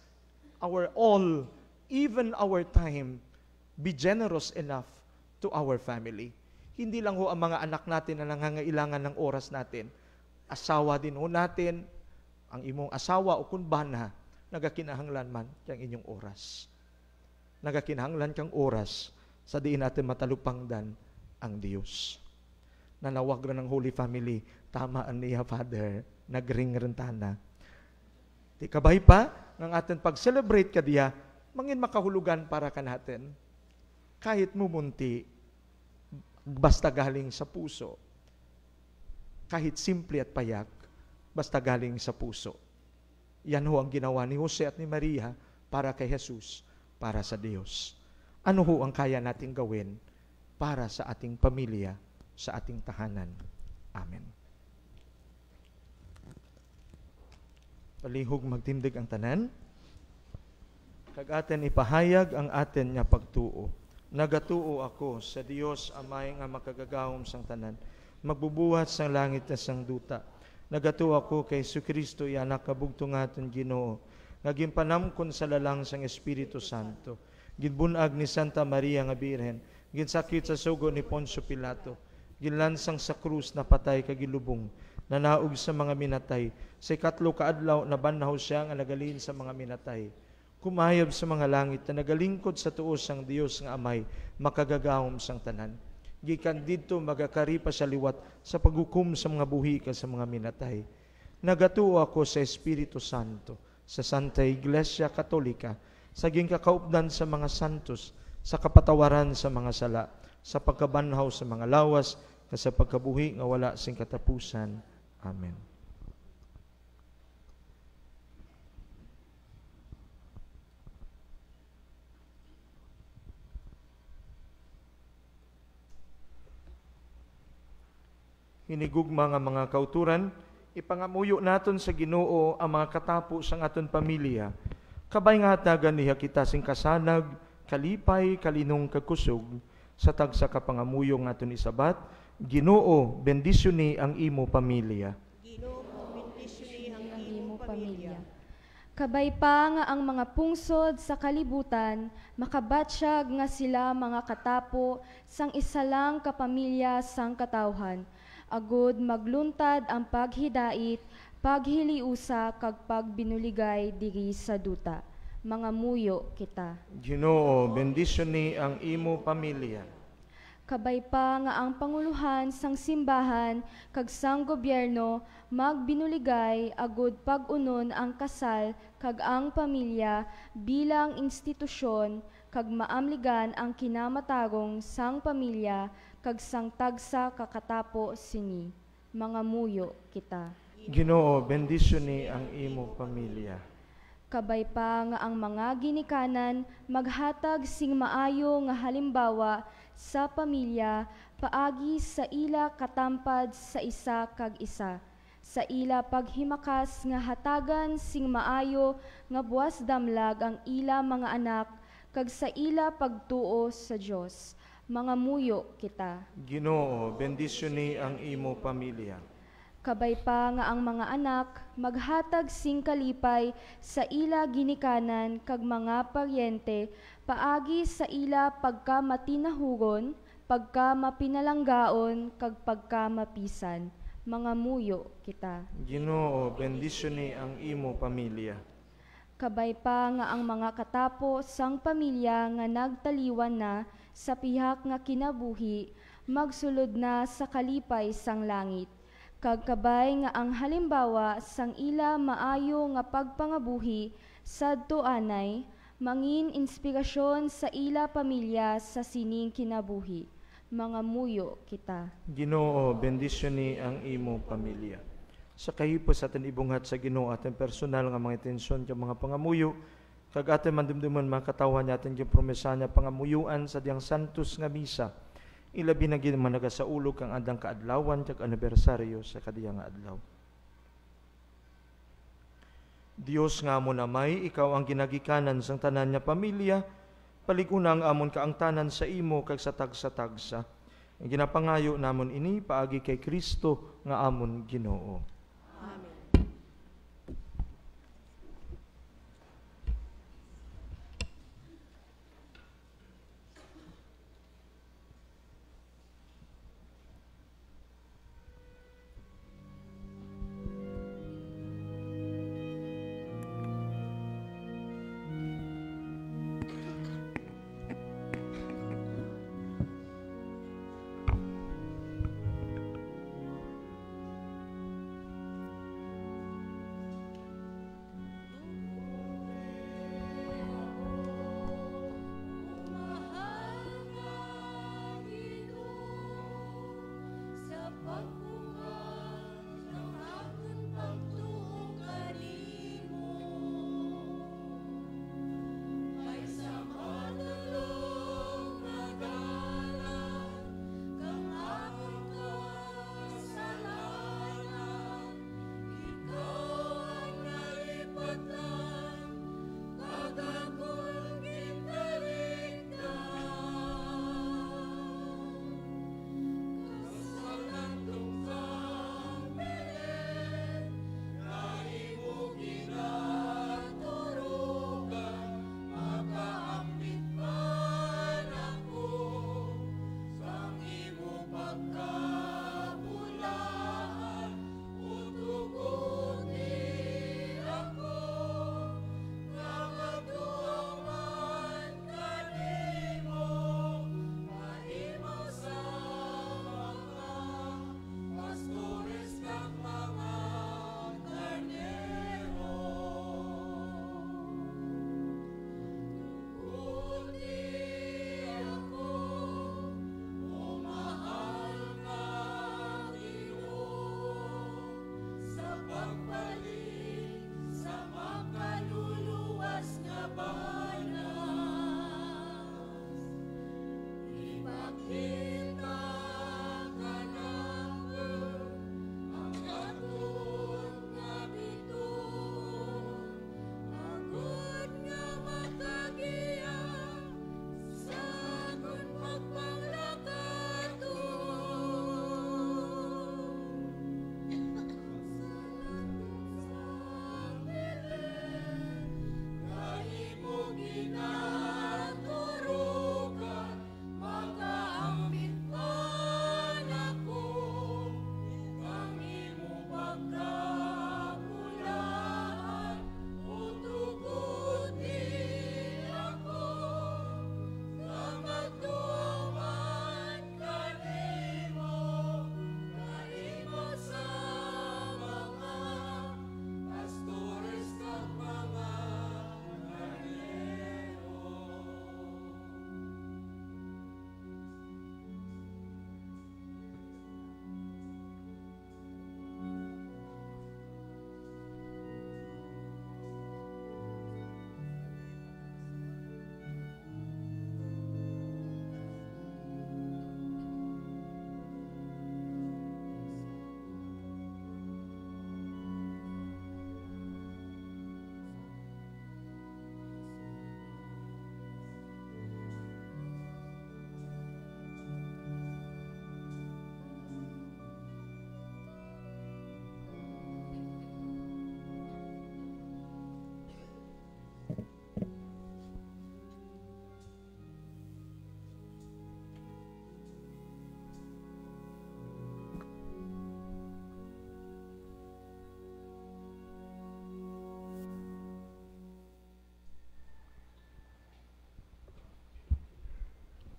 Speaker 2: our all, even our time, be generous enough to our family. Hindi lang ho ang mga anak natin na nangangailangan ng oras natin. Asawa din ho natin, ang imong asawa o kunbana, nagakinahanglan man kang inyong oras. Nagakinahanglan kang oras sa diin natin matalupangdan ang Diyos. Nanawag rin ng Holy Family, tamaan niya, Father, nagring rentana. Di kabay pa, ng atin pag-celebrate ka diya, mangin makahulugan para ka natin. Kahit mumunti, basta galing sa puso. Kahit simple at payak, basta galing sa puso. Yan ho ang ginawa ni Jose at ni Maria para kay Jesus, para sa Diyos. Ano ho ang kaya nating gawin para sa ating pamilya, sa ating tahanan? Amen. Palihog magtindig ang tanan. Kag aten ipahayag ang aten nga pagtuo. Nagatuo ako sa Dios Amay nga makagagahom sang tanan, magbubuhat sang langit na sang duta. Nagatuo ako kay Jesucristo, anak kabugtungaton Ginoo, nagimpanamkon sa lalang sang Espiritu Santo. Ginbunag ni Santa Maria nga Birhen, ginsakit sa sugo ni Poncio Pilato, ginlansang sa krus na patay kagilubong, nanaog sa mga minatay, sa 3 kaadlaw na banhaw siya nga nagalin sa mga minatay. kumayab sa mga langit na nagalingkod sa tuos sang Dios nga Amay, makagagahom sang tanan. Gikan didto magakaripa sa liwat sa paghukom sa mga buhi ka sa mga minatay. Nagatuo ako sa Espiritu Santo, sa Santa Iglesia Katolika, sa gingkakaupdan sa mga santos, sa kapatawaran sa mga sala, sa pagkabanhaw sa mga lawas, sa pagkabuhi nga wala sing katapusan. Amen. Hinigugma nga mga kauturan, ipangamuyo naton sa Ginoo ang mga katapo sang aton pamilya. Kabay nga hatagan niya kita sing kasanag, kalipay, kalinong kakusog, sa tagsa kapangamuyo nga aton isabat, Ginoo, bendisyoni ang imo pamilya.
Speaker 3: Ginoo, bendisyoni ang
Speaker 7: ang
Speaker 3: imo
Speaker 7: imo
Speaker 3: pamilya.
Speaker 7: pamilya. Kabay pa nga ang mga pungsod sa kalibutan, makabatsyag nga sila mga katapo sang isa lang kapamilya sang katawhan. Agud magluntad ang paghidait, paghiliusa kag pagbinuligay diri sa duta. Mga muyo kita.
Speaker 2: Ginoo, bendisyoni ang imo pamilya.
Speaker 7: Kabay pa nga ang panguluhan sang simbahan kag sang gobyerno magbinuligay agud pag-unon ang kasal kag ang pamilya bilang institusyon kag maamligan ang kinamatarong sang pamilya kag sang tagsa kakatapo sini. Mga muyo kita.
Speaker 2: Ginoo, bendisyoni ang imo pamilya.
Speaker 7: Kabay pa nga ang mga ginikanan maghatag sing maayo nga halimbawa sa pamilya paagi sa ila katampad sa isa kag isa. Sa ila paghimakas nga hatagan sing maayo nga buwas damlag ang ila mga anak kag sa ila pagtuo sa Dios. Mga muyo kita.
Speaker 2: Ginoo, bendisyoni ang imo pamilya.
Speaker 7: Kabay pa nga ang mga anak maghatag sing kalipay sa ila ginikanan kag mga paryente paagi sa ila pagka matinahuron, pagka mapinalanggaon kag pagka mapisan. Mga muyo kita.
Speaker 2: Ginoo, bendisyoni ang imo pamilya.
Speaker 7: Kabay pa nga ang mga katapo sang pamilya nga nagtaliwan na sa pihak nga kinabuhi, magsulod na sa kalipay sang langit. Kag kabay nga ang halimbawa sang ila maayo nga pagpangabuhi sadto anay, mangin inspirasyon sa ila pamilya sa sining kinabuhi. Mga muyo kita.
Speaker 2: Ginoo, bendisyoni ang imo pamilya. Sa kahipos atin ibunghat sa Ginoo atin personal nga mga intensyon kag mga pangamuyo, kag atin mandumduman mga katawhan natin yung promesa niya pangamuyuan sa diyang santos nga misa. Ilabi na gid man sa ulog kang andang kaadlawan kag anibersaryo sa kadiyang nga adlaw. Dios nga mo na may, ikaw ang ginagikanan sang tanan nga pamilya, paligunang amon ka ang tanan sa imo kag sa tagsa-tagsa. Ang ginapangayo namon ini paagi kay Kristo nga amon Ginoo.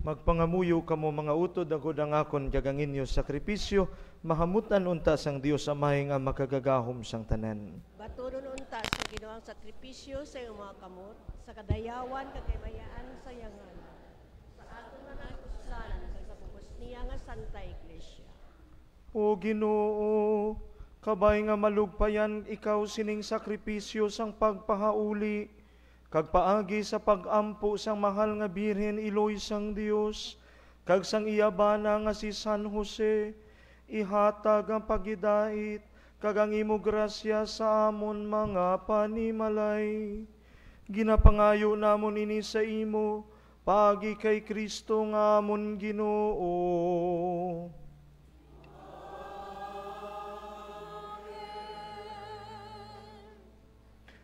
Speaker 2: Magpangamuyo kamo mga utod agud ang akon kagangin inyo sakripisyo, mahamutan unta sang Dios Amay nga makagagahom sang tanan.
Speaker 3: Batunon unta sa ginoong sakripisyo sa iyong mga kamot, sa kadayawan, kagaymayaan sa yangan, sa aton nga nagkuslanan, sa pupos niya nga Santa Iglesia.
Speaker 2: O Ginoo, kabay nga malugpayan ikaw sining sakripisyo sang pagpahauli, kag paagi sa pagampo sang mahal nga Birhen Iloy sang Dios, kag sang iyabana nga si San Jose, ihatag ang pagidait, kag ang imo grasya sa amon mga panimalay. Ginapangayo namon ini sa imo, paagi kay Kristo nga amon Ginoo.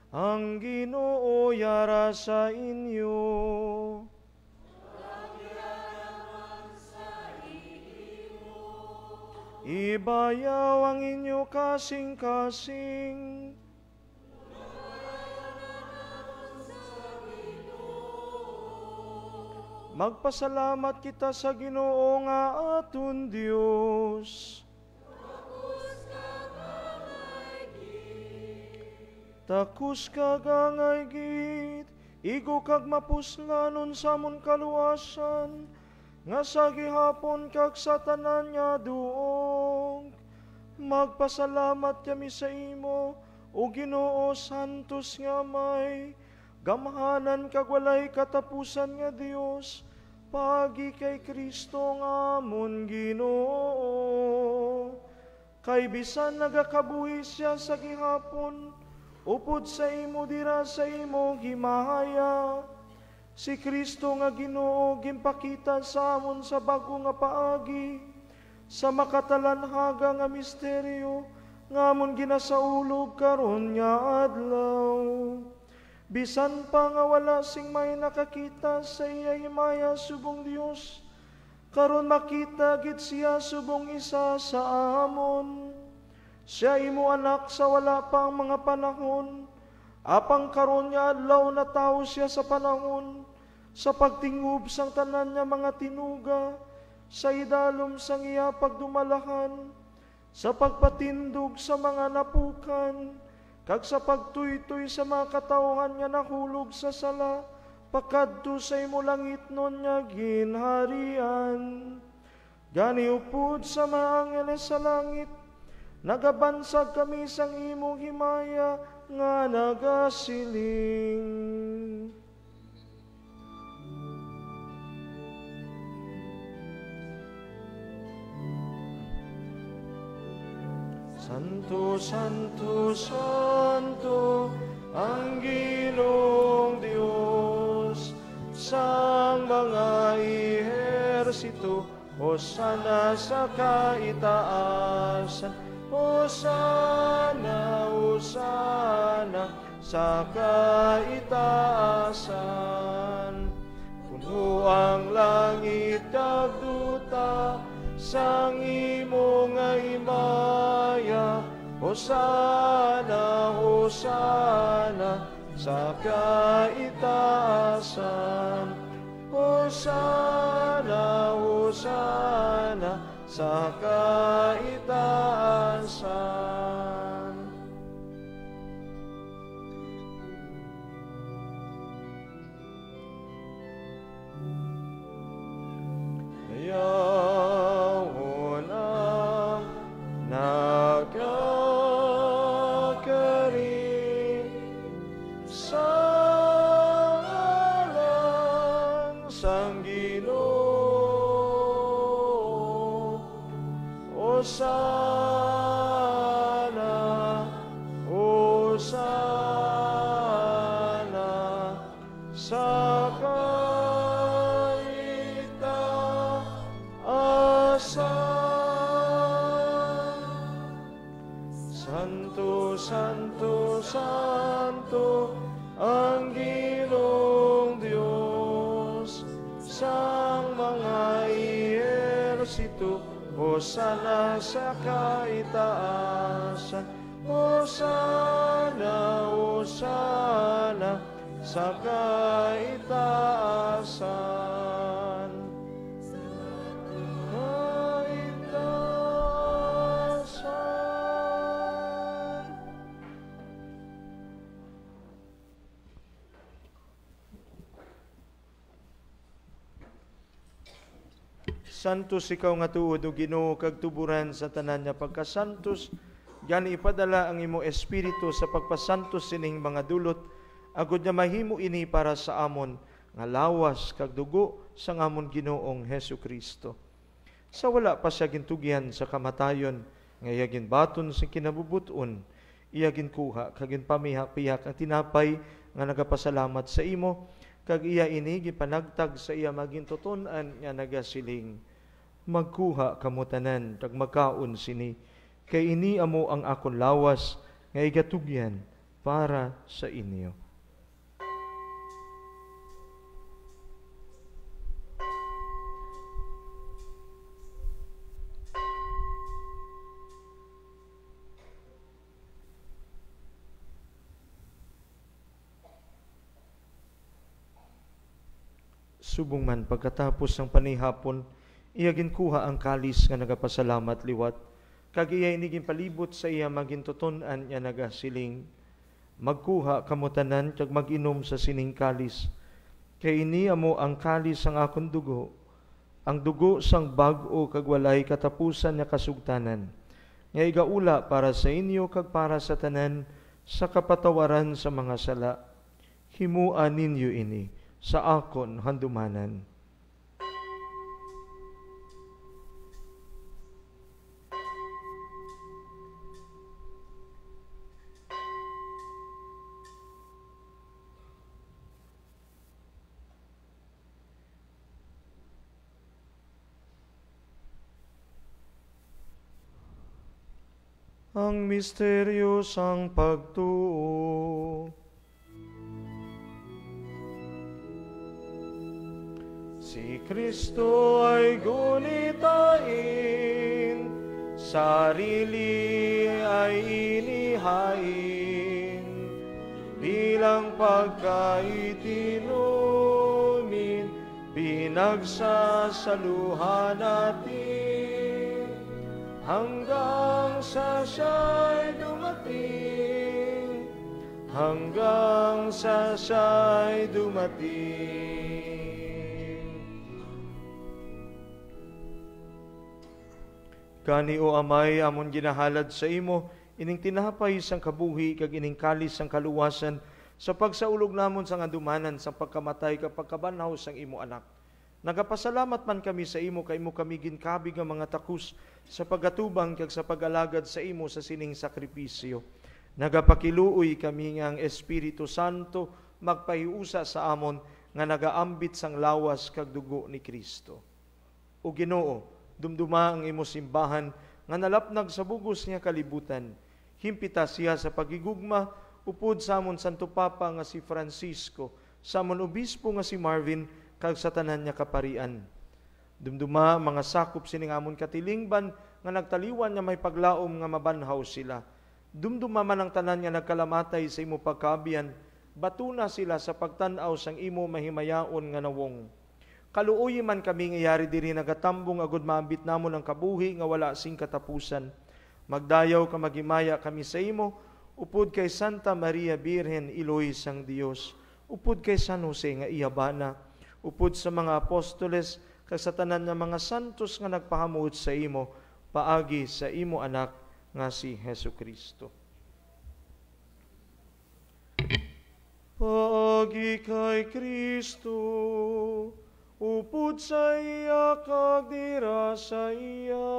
Speaker 2: Ang Ginoo yara sa inyo. Ibayaw ang inyo kasing-kasing. Magpasalamat kita sa Ginoo nga aton Dios. Takus kagangay gid, igo kag mapuslanon sa mon kaluwasan, nga sa gihapon kag sa tanan nga duong. Magpasalamat kami sa imo, o Ginoo Santos nga may, gamhanan kag walay katapusan nga Dios, pagi kay Kristo nga amon Ginoo. Kay bisan nagakabuhi siya sa gihapon, upod sa imo dira sa imo himahaya. Si Kristo nga Ginoo gimpakita sa amon sa bago nga paagi, sa makatalanhaga nga misteryo nga amon ginasaulog karon nga adlaw. Bisan pa nga wala sing may nakakita sa iya himaya subong Dios, karon makita gid siya subong isa sa amon. Siya imo anak sa wala pang mga panahon, apang karon nga adlaw na tao siya sa panahon, sa pagtingob sang tanan niya mga tinuga, sa idalom sang iya pagdumalahan, sa pagpatindog sa mga napukan, kag sa pagtuytoy sa mga katawhan nga nahulog sa sala, pakadto sa imo langit non nga ginharian. Gani upod sa mga angeles sa langit, nagabansag kami sang imong himaya nga nagasiling. Santo, Santo, Santo, ang Ginoong Diyos, sang mga ehersito, Hosana sa kaitaasan, Hosana, Hosana sa kaitaasan. Puno ang langit kag duta sang imo nga himaya, Hosana, Hosana sa kaitaasan. Hosana, Hosana sa kaitaasan. Yahon ang nagkakarin sa ngalan sang Ginoo. Hosana, Hosana sa Santo, Santo, Santo, ang Ginoong Diyos, sang mga ehersito, Hosana sa kaitaasan, Hosana, Hosana sa kaitaasan. Santos ikaw nga tuod o Ginoo kag tuburan sa tanan nga pagkasantos, gani ipadala ang imo espiritu sa pagpasantos sining mga dulot, agud nga mahimo ini para sa amon nga lawas kag dugo sang amon Ginoong Hesukristo. Sa wala pa siya gintugyan sa kamatayon, nga iya ginbaton sa kinabubuton, iya ginkuha kag ginpamihak-pihak ang tinapay nga nagapasalamat sa imo, kag iya ini gipanagtag sa iya magintuton-an nga nagasiling, magkuha kamo tanan kag magkaon sini, kay ini amo ang akon lawas nga igatugyan para sa inyo. Subong man pagkatapos ng panihapon, iya ginkuha ang kalis nga nagapasalamat liwat, kag iya iniging palibot sa iya magintuton-an nga nagasiling, magkuha kamo tanan kag mag-inom sa sining kalis, kay ini amo ang kalis ang akon dugo, ang dugo sang bag-o kag walay katapusan nga kasugtanan, nga igaula para sa inyo kag para sa tanan sa kapatawaran sa mga sala. Himuan ninyo ini sa akon handumanan. Ang misteryo sang pagtuo. Si Kristo ay gunitain, sarili ay inihain, bilang pagkaitinumin, pinagsasaluhan natin, hanggang sa siya'y dumating, hanggang sa siya'y dumating. Kani o Amay, amon ginahalad sa imo, ining tinapay sang kabuhi, kag ining kalis sang kaluwasan, sa pagsaulog namon sang adumanan, sa pagkamatay kag pagkabanhaw sang imo anak. Nagapasalamat man kami sa imo, kay imo kami ginkabi nga mga takus, sa pagatubang kag sa pag-alagad sa imo sa sining sakripisyo. Nagapakiluoy kami nga ang Espiritu Santo, magpahiusa sa amon, nga nagaambit sang lawas kag dugo ni Kristo. O Ginoo, dumduma ang imo simbahan nga nalapnag sa bugos nga kalibutan. Himpita siya sa pagigugma upod sa amon Santo Papa nga si Francisco, sa amon obispo nga si Marvin, kag sa tanan nga kaparian. Dumduma mga sakop sining amon katilingban nga nagtaliwan nga may paglaom nga mabanhaw sila. Dumduma man ang tanan nga nagkalamatay sa imo pagkaabian, batuna sila sa pagtan-aw sang imo mahimayaon nga nawong. Kaluoy man kami ngayari diri nagatambong agud maambit namon ang kabuhi nga wala sing katapusan. Magdayaw ka magimaya kami sa imo, upod kay Santa Maria Birhen Iloy sang Dios, upod kay San Jose nga iyabana, upod sa mga apostoles kag sa tanan nga mga santos nga nagpahamuot sa imo, paagi sa imo anak nga si Hesukristo. Paagi kay Kristo, upod sa iya kag dira sa iya,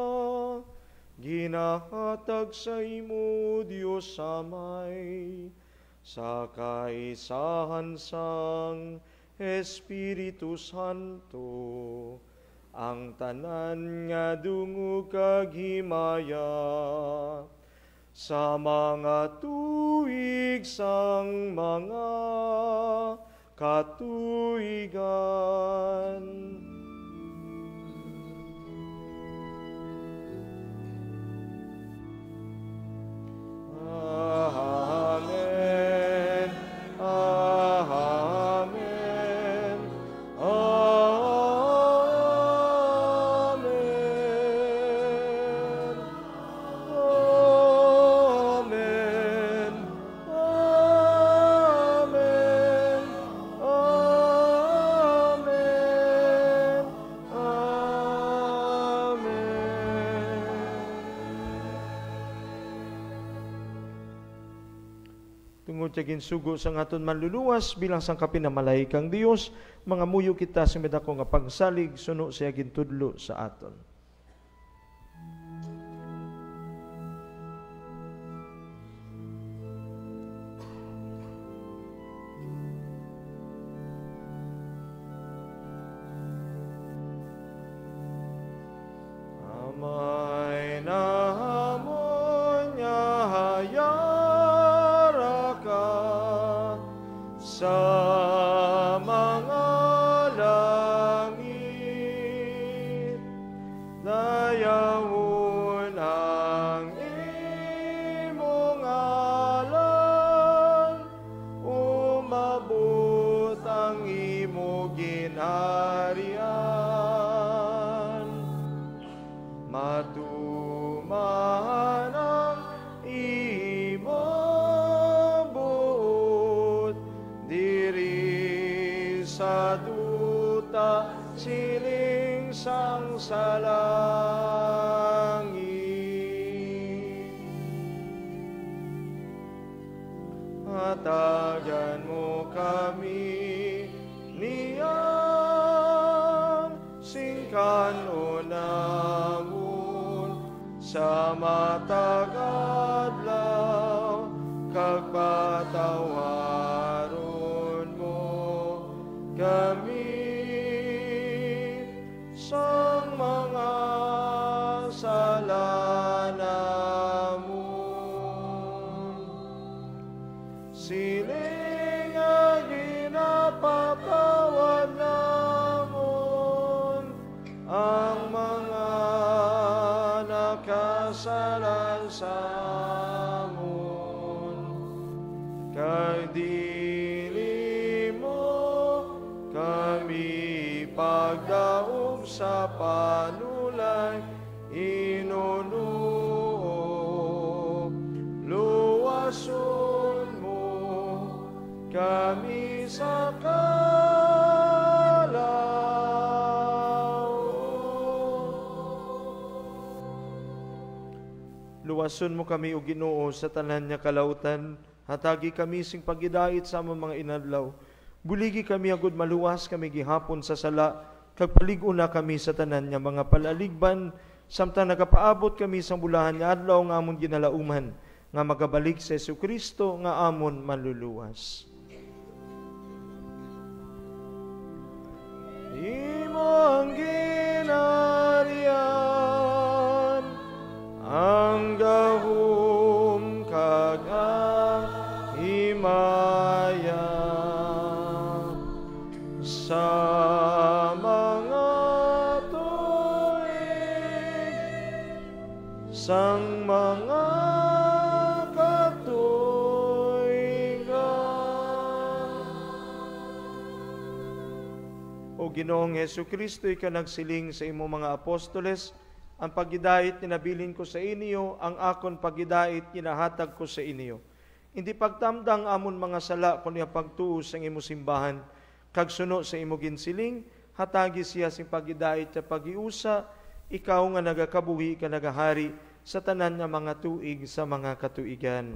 Speaker 2: ginahatag sa imo Dios Amay, sa kaisahan sang Espiritu Santo, ang tanan nga dungog kag himaya, sa mga tuig sang mga katuigan. Amen. Amen. Amen. Amen. Amen. Amen. tungod sa ginsugo sa aton manluluwas bilang sang kapinamalay kang Dios, mga muyo kita sa medako nga pagsalig suno siya gintudlo sa aton. Amay nahamon nga hayara ka sa mga langit, dayawon ang imong ngalan, umabot ang imo ginharian. Matuman ang imong buot diri sa duta siling sang salangit. Hatagan mo kami niyang singkanon namon sa matag adlaw, kag patawaron mo kami sa mga sala namon. Siling nga ginapatawad namon ang mga nakasalan sa amon, kay dili mo kami pagdaog sa panulay inunuo. Luwason mo kami sa luwason mo kami o Ginoo sa tanan nga kalautan, hatagi kami sing pagidait sa among mga inadlaw. Buligi kami agud maluwas kami gihapon sa sala, kag palig-o na kami sa tanan nga mga palaligban, samtang nagapaabot kami sa bulahan nga adlaw nga amon ginalauman, nga magabalik sa Jesucristo nga amon manluluwas. Imo ang ginarian, ang gahom kag ang himaya sa mga tuig sang mga katuigan. O Ginoong Jesucristo, ika nagsiling sa imo mga apostoles, ang pagidait ninabilin ko sa inyo, ang akon pagidait kinahatag ko sa inyo. Hindi pagtamdang amon mga sala kundi pagtuo sa imo simbahan, kag suno sa imo ginsiling, hatagi siya sing pagidait sa pagiusa, ikaw nga nagakabuhi ka nagahari sa tanan nga mga tuig sa mga katuigan.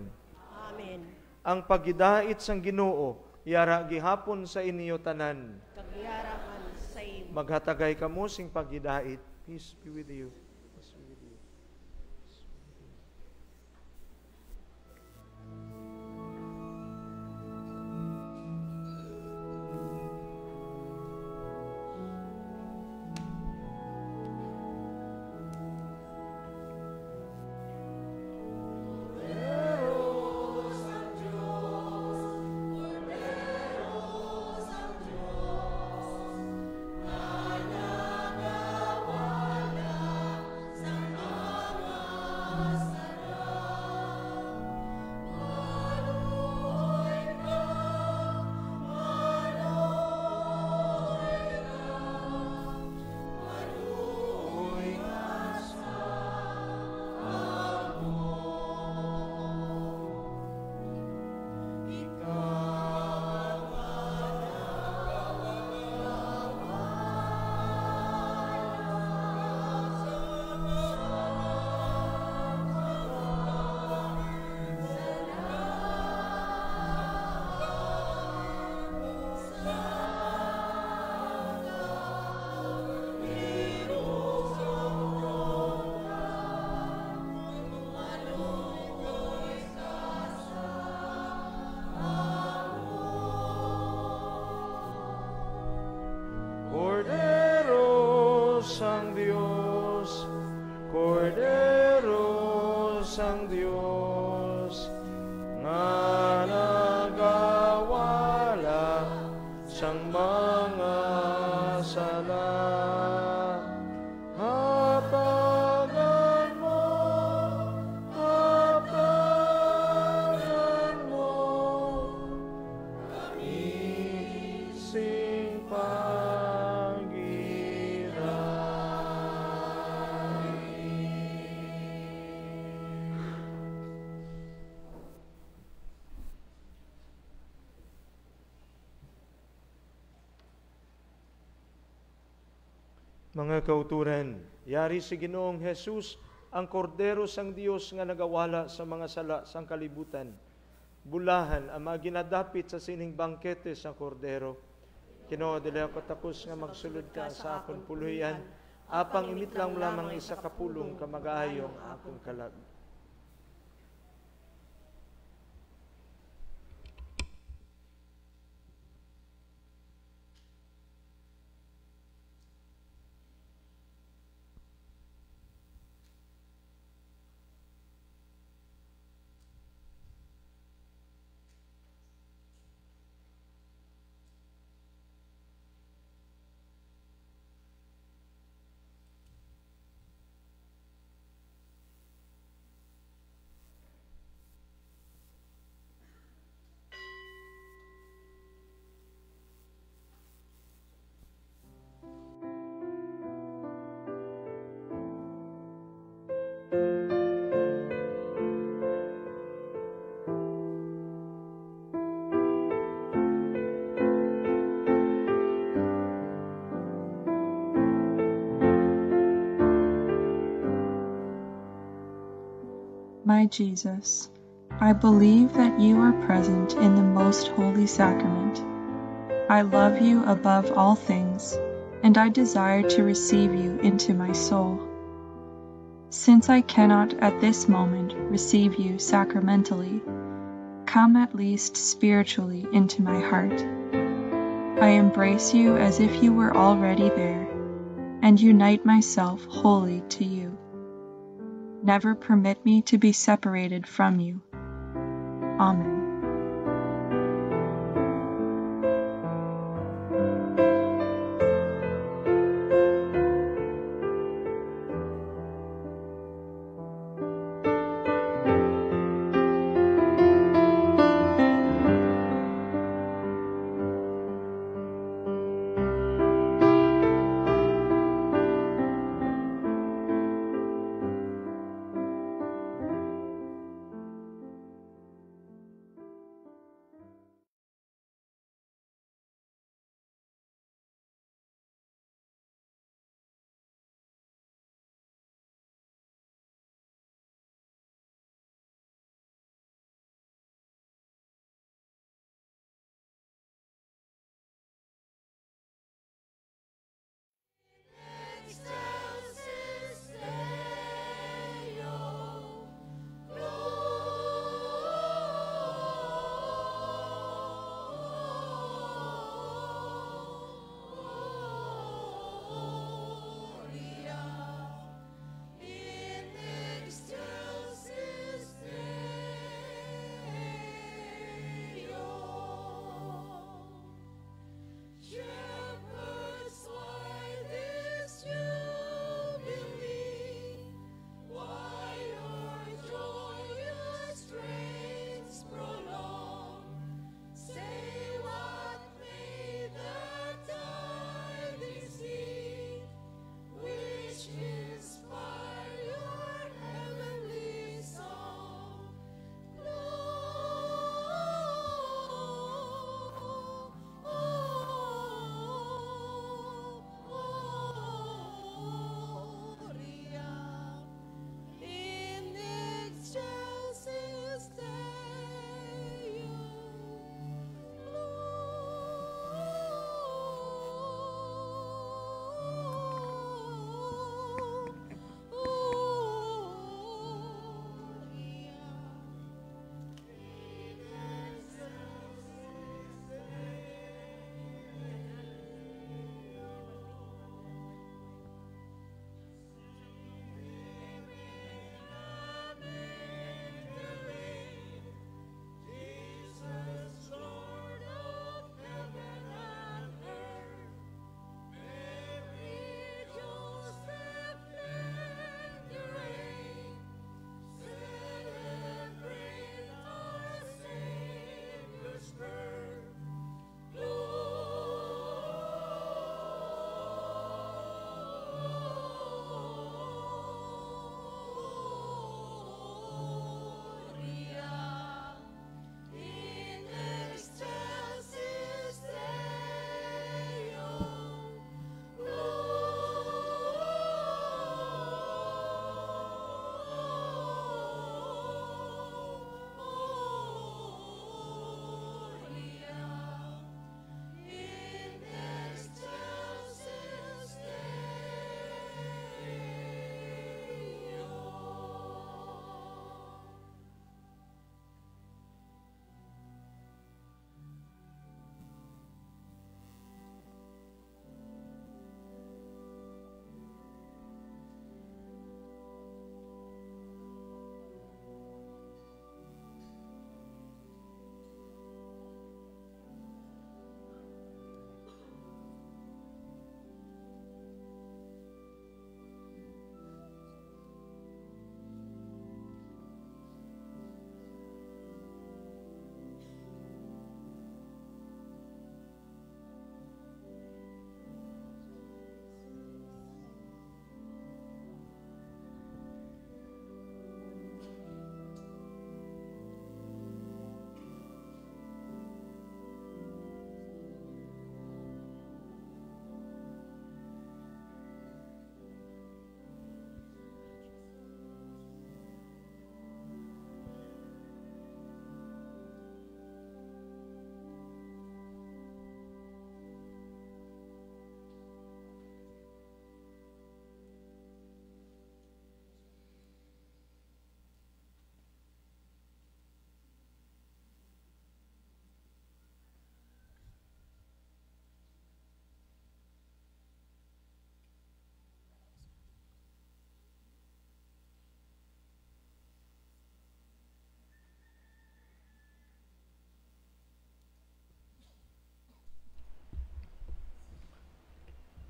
Speaker 3: Amen.
Speaker 2: Ang pagidait sang Ginoo, yara gihapon sa inyo tanan.
Speaker 3: Kagyara man sa imo.
Speaker 2: Maghatagay kamo sing pagidait. Peace be with you. Mga kauturan, yari si Ginoong Jesus, ang kordero sang Dios nga nagawala sa mga sala sang kalibutan. Bulahan ang mga ginadapit sa sining bangkete sa kordero. Kinoo dili ako tapos nga magsulod ka sa akon puluyan, apang imit lang lamang isa kapulong ka mag-aayong akong kalag.
Speaker 8: My Jesus, I believe that you are present in the most holy sacrament. I love you above all things, and I desire to receive you into my soul. Since I cannot at this moment receive you sacramentally, come at least spiritually into my heart. I embrace you as if you were already there, and unite myself wholly to you. Never permit me to be separated from you. Amen.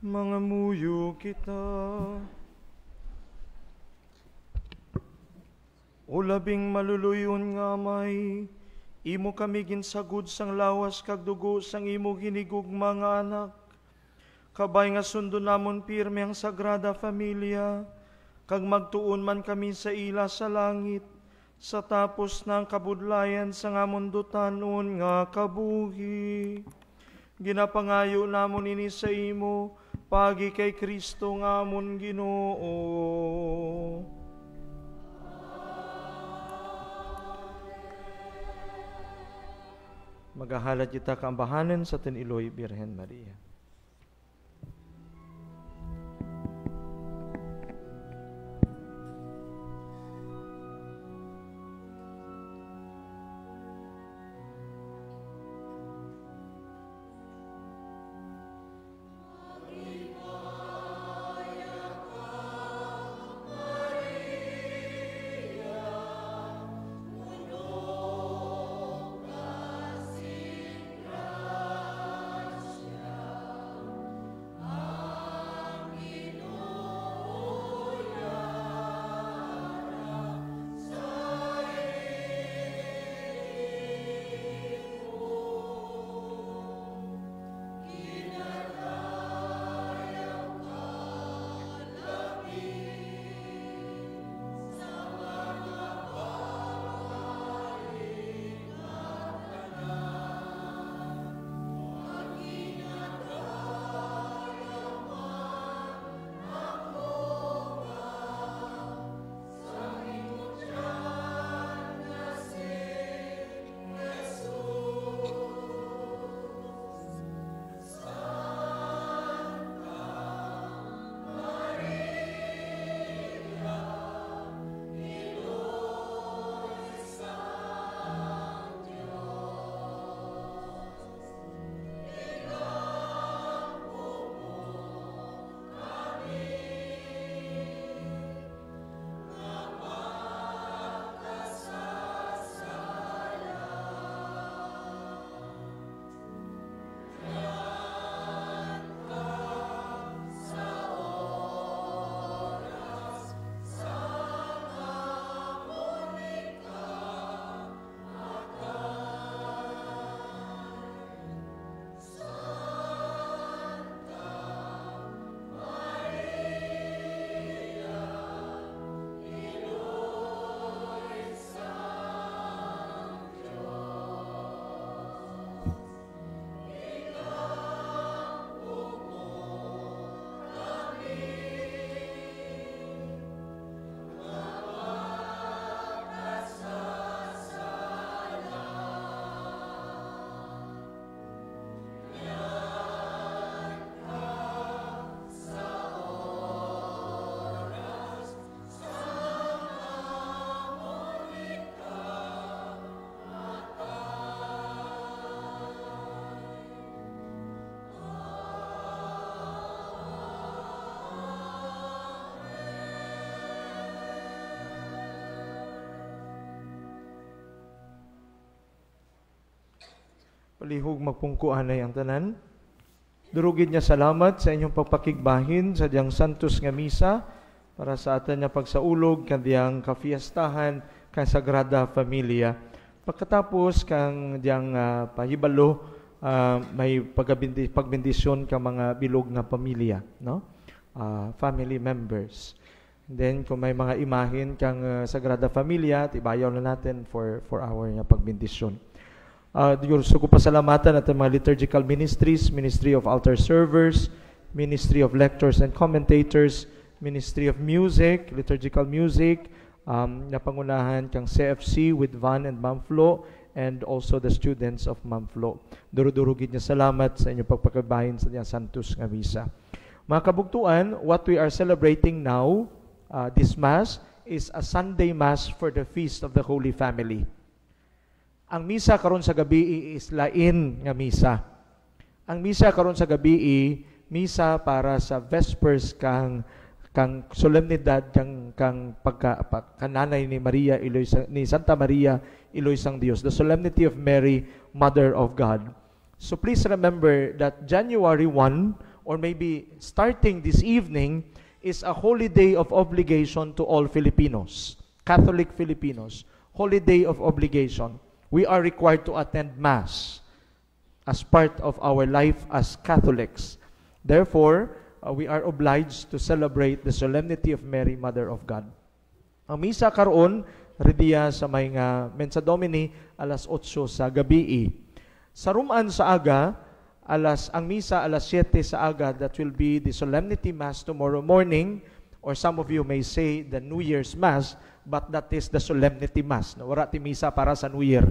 Speaker 2: Mangamuyo kita. O labing maluluyon nga may, imo kami ginsagod sang lawas kag dugo sang imo ginigug mga anak. Kabay nga sundo namon pirme ang Sagrada Familia, kag magtuon man kami sa ila sa langit, sa tapos ng kabudlayan sa nga mundo tanon nga kabuhi. Ginapangayo namon ini sa imo, pagi kay Kristo nga amon Ginoo. Magahalad kita kaambahanan sa Tiniloy Birhen Maria. Palihog magpungkuanay ang tanan. Durugid niya salamat sa inyong pagpakigbahin sa diyang santos nga misa para sa atin niya pagsaulog kandiyang kafiestahan kang Sagrada Familia. Pagkatapos kang diyang pahibalo, may pagbendisyon ka mga bilog na pamilya, no? Family members. And then kung may mga imahin kang Sagrada Familia, tibayaw na natin for our pagbendisyon. Gusto ko pasalamatan natin mga liturgical ministries, Ministry of Altar Servers, Ministry of Lectors and Commentators, Ministry of Music, Liturgical Music, napangunahan kang CFC with Van and Ma'am Flo, and also the students of Ma'am Flo. Durudurugid niya salamat sa inyong pagpakabahin sa diyang Santos nga Misa. Mga kabugtuan, what we are celebrating now, this Mass, is a Sunday Mass for the Feast of the Holy Family. Ang misa karon sa gabi is lain nga misa. Ang misa karon sa gabi misa para sa Vespers kang solemnidad kang pagkananay ni Maria ni Santa Maria Iloy sang Dios, the solemnity of Mary, Mother of God. So please remember that January 1 or maybe starting this evening, is a holy day of obligation to all Filipinos, Catholic Filipinos. Holy day of obligation. We are required to attend Mass as part of our life as Catholics. Therefore, we are obliged to celebrate the solemnity of Mary, Mother of God. Ang misa karon rediya sa may nga Mensa Domini alas 8 sa gabi. Sa rumaan sa aga, ang misa alas 7 sa aga, that will be the solemnity mass tomorrow morning, or some of you may say the New Year's Mass, but that is the solemnity mass. Wala ti misa para sa New Year.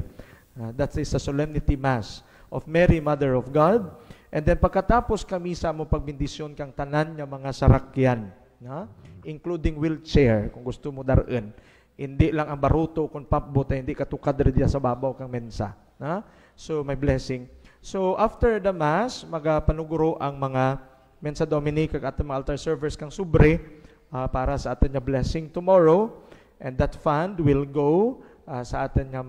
Speaker 2: That is the solemnity mass of Mary, Mother of God. And then pagkatapos ka misa mo pagbindisyon kang tanan nga mga sarakyan, including wheelchair kung gusto mo darin. Hindi lang ang baruto kung papbot hindi ka tukad rin sa babaw kang mensa. So may blessing. So after the mass, magapanuguro ang mga Mensa Domini kag ating mga altar servers kang subre para sa atin nga blessing tomorrow, and that fund will go sa atin nga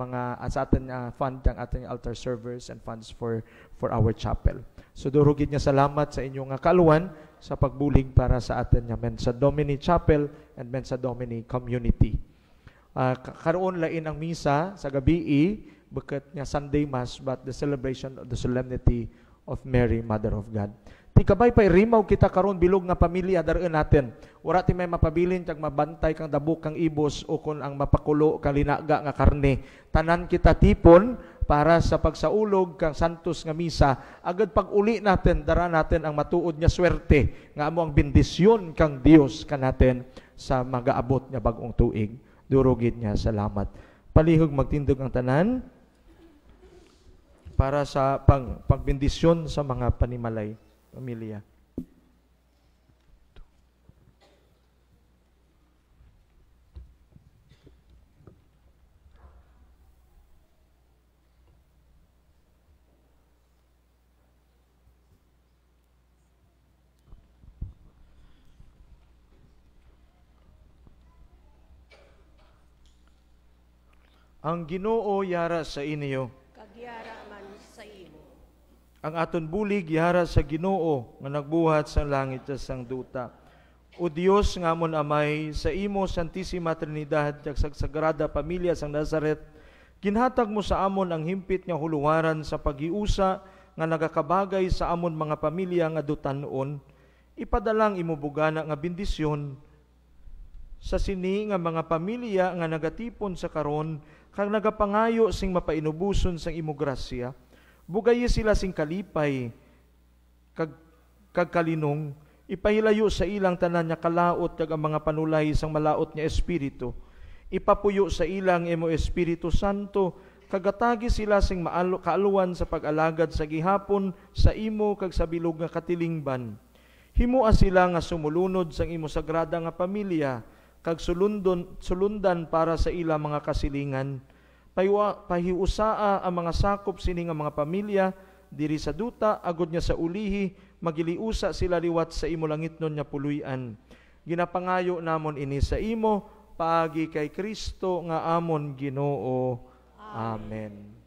Speaker 2: fund ang ating altar servers and funds for our chapel. So durugid nga salamat sa inyong nga kaluan sa pagbulig para sa atin nga Mensa Domini Chapel and Mensa Domini Community. Karoon lain ang misa sa gabi bukat nga Sunday Mass, but the celebration of the solemnity of Mary, Mother of God. Ti kabay pay rimaw kita karon bilog nga pamilya dareun natin. Wala ti may mapabilin kag mabantay kang dabok kang ibos o kun ang mapakulo kalinaga nga karne. Tanan kita tipon para sa pagsaulog kang santos nga misa. Agad pag uli natin, dara natin ang matuod nga swerte nga amo ang bendisyon kang Dios kanatin sa magaabot nga bag-ong tuig. Durugid nga salamat. Palihog magtindog ang tanan para sa pagbendisyon sa mga panimalay pamilya. Ang Ginoo yara sa inyo.
Speaker 3: Kagyara man sa imo.
Speaker 2: Ang aton bulig yara sa Ginoo nga nagbuhat sa langit at sang duta. O Dios nga amon amay, sa imo Santissima Trinidad kag sa Sagrada Pamilya sang Nazaret, ginhatag mo sa amon ang himpit nga huluwaran sa paghiusa nga nagakabagay sa amon mga pamilya nga dutan-on. Ipadalang imo bugana nga bendisyon sa sini nga mga pamilya nga nagatipon sa karon kag nagapangayo sing mapainubuson sang imo grasya. Bugayi sila sing kalipay kag kalinong, ipahilayo sa ilang tanan nga kalaot kag ang mga panulay sang malaot nga espiritu. Ipapuyo sa ilang imo Espiritu Santo, kagatagi sila sing kaaluan sa pag-alagad sa gihapon sa imo kag sa bilog nga katilingban. Himua sila nga sumulunod sang imo sagrada nga pamilya kag sulundan para sa ila mga kasilingan. Pahiusaa ang mga sakop sini nga mga pamilya diri sa duta agud nga sa ulihi magiliusa sila liwat sa imo langitnon nga puluy-an. Ginapangayo namon ini sa imo paagi kay Kristo nga amon Ginoo. Amen.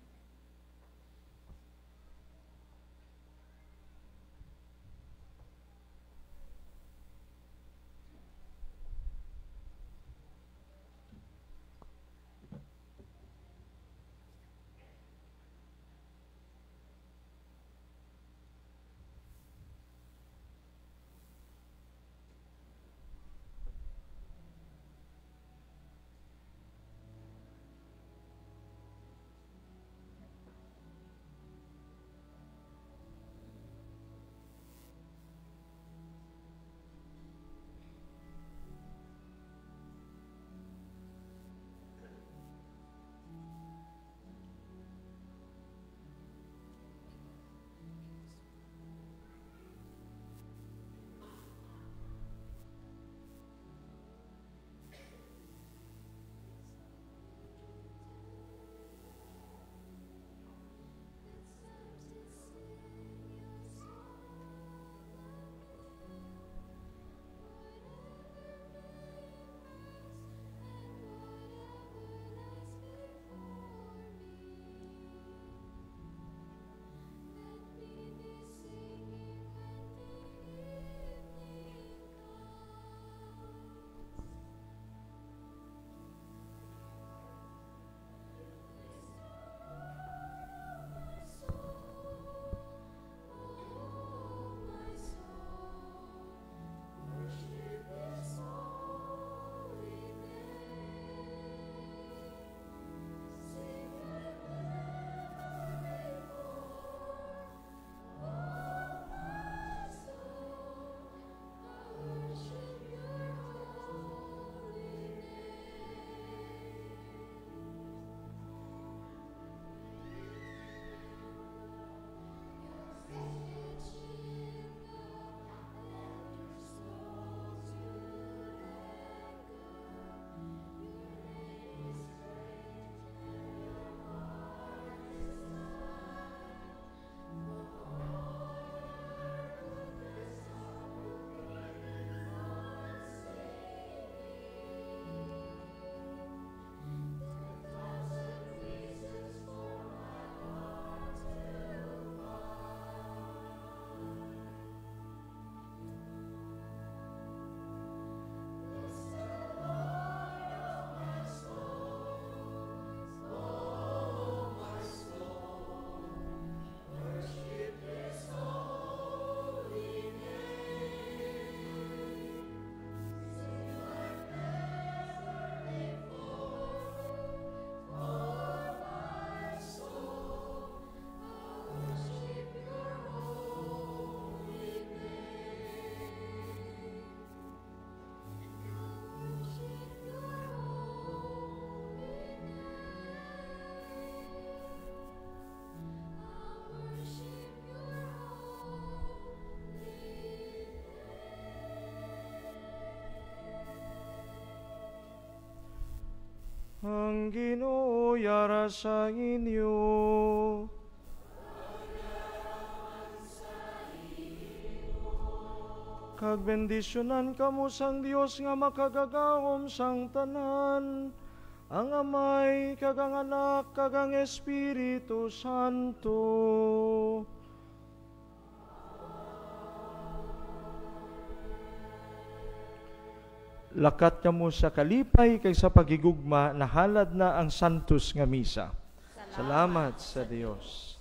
Speaker 2: ang Ginoo yara sa inyo. Kag bendisyonan kamo sang Dios nga makagagawom sang tanan, ang Amay, kag ang Anak, kag ang Espiritu Santo. Lakat kamo sa kalipay kay sa pagigugma, nahalad na ang santos nga misa. Salamat sa Dios.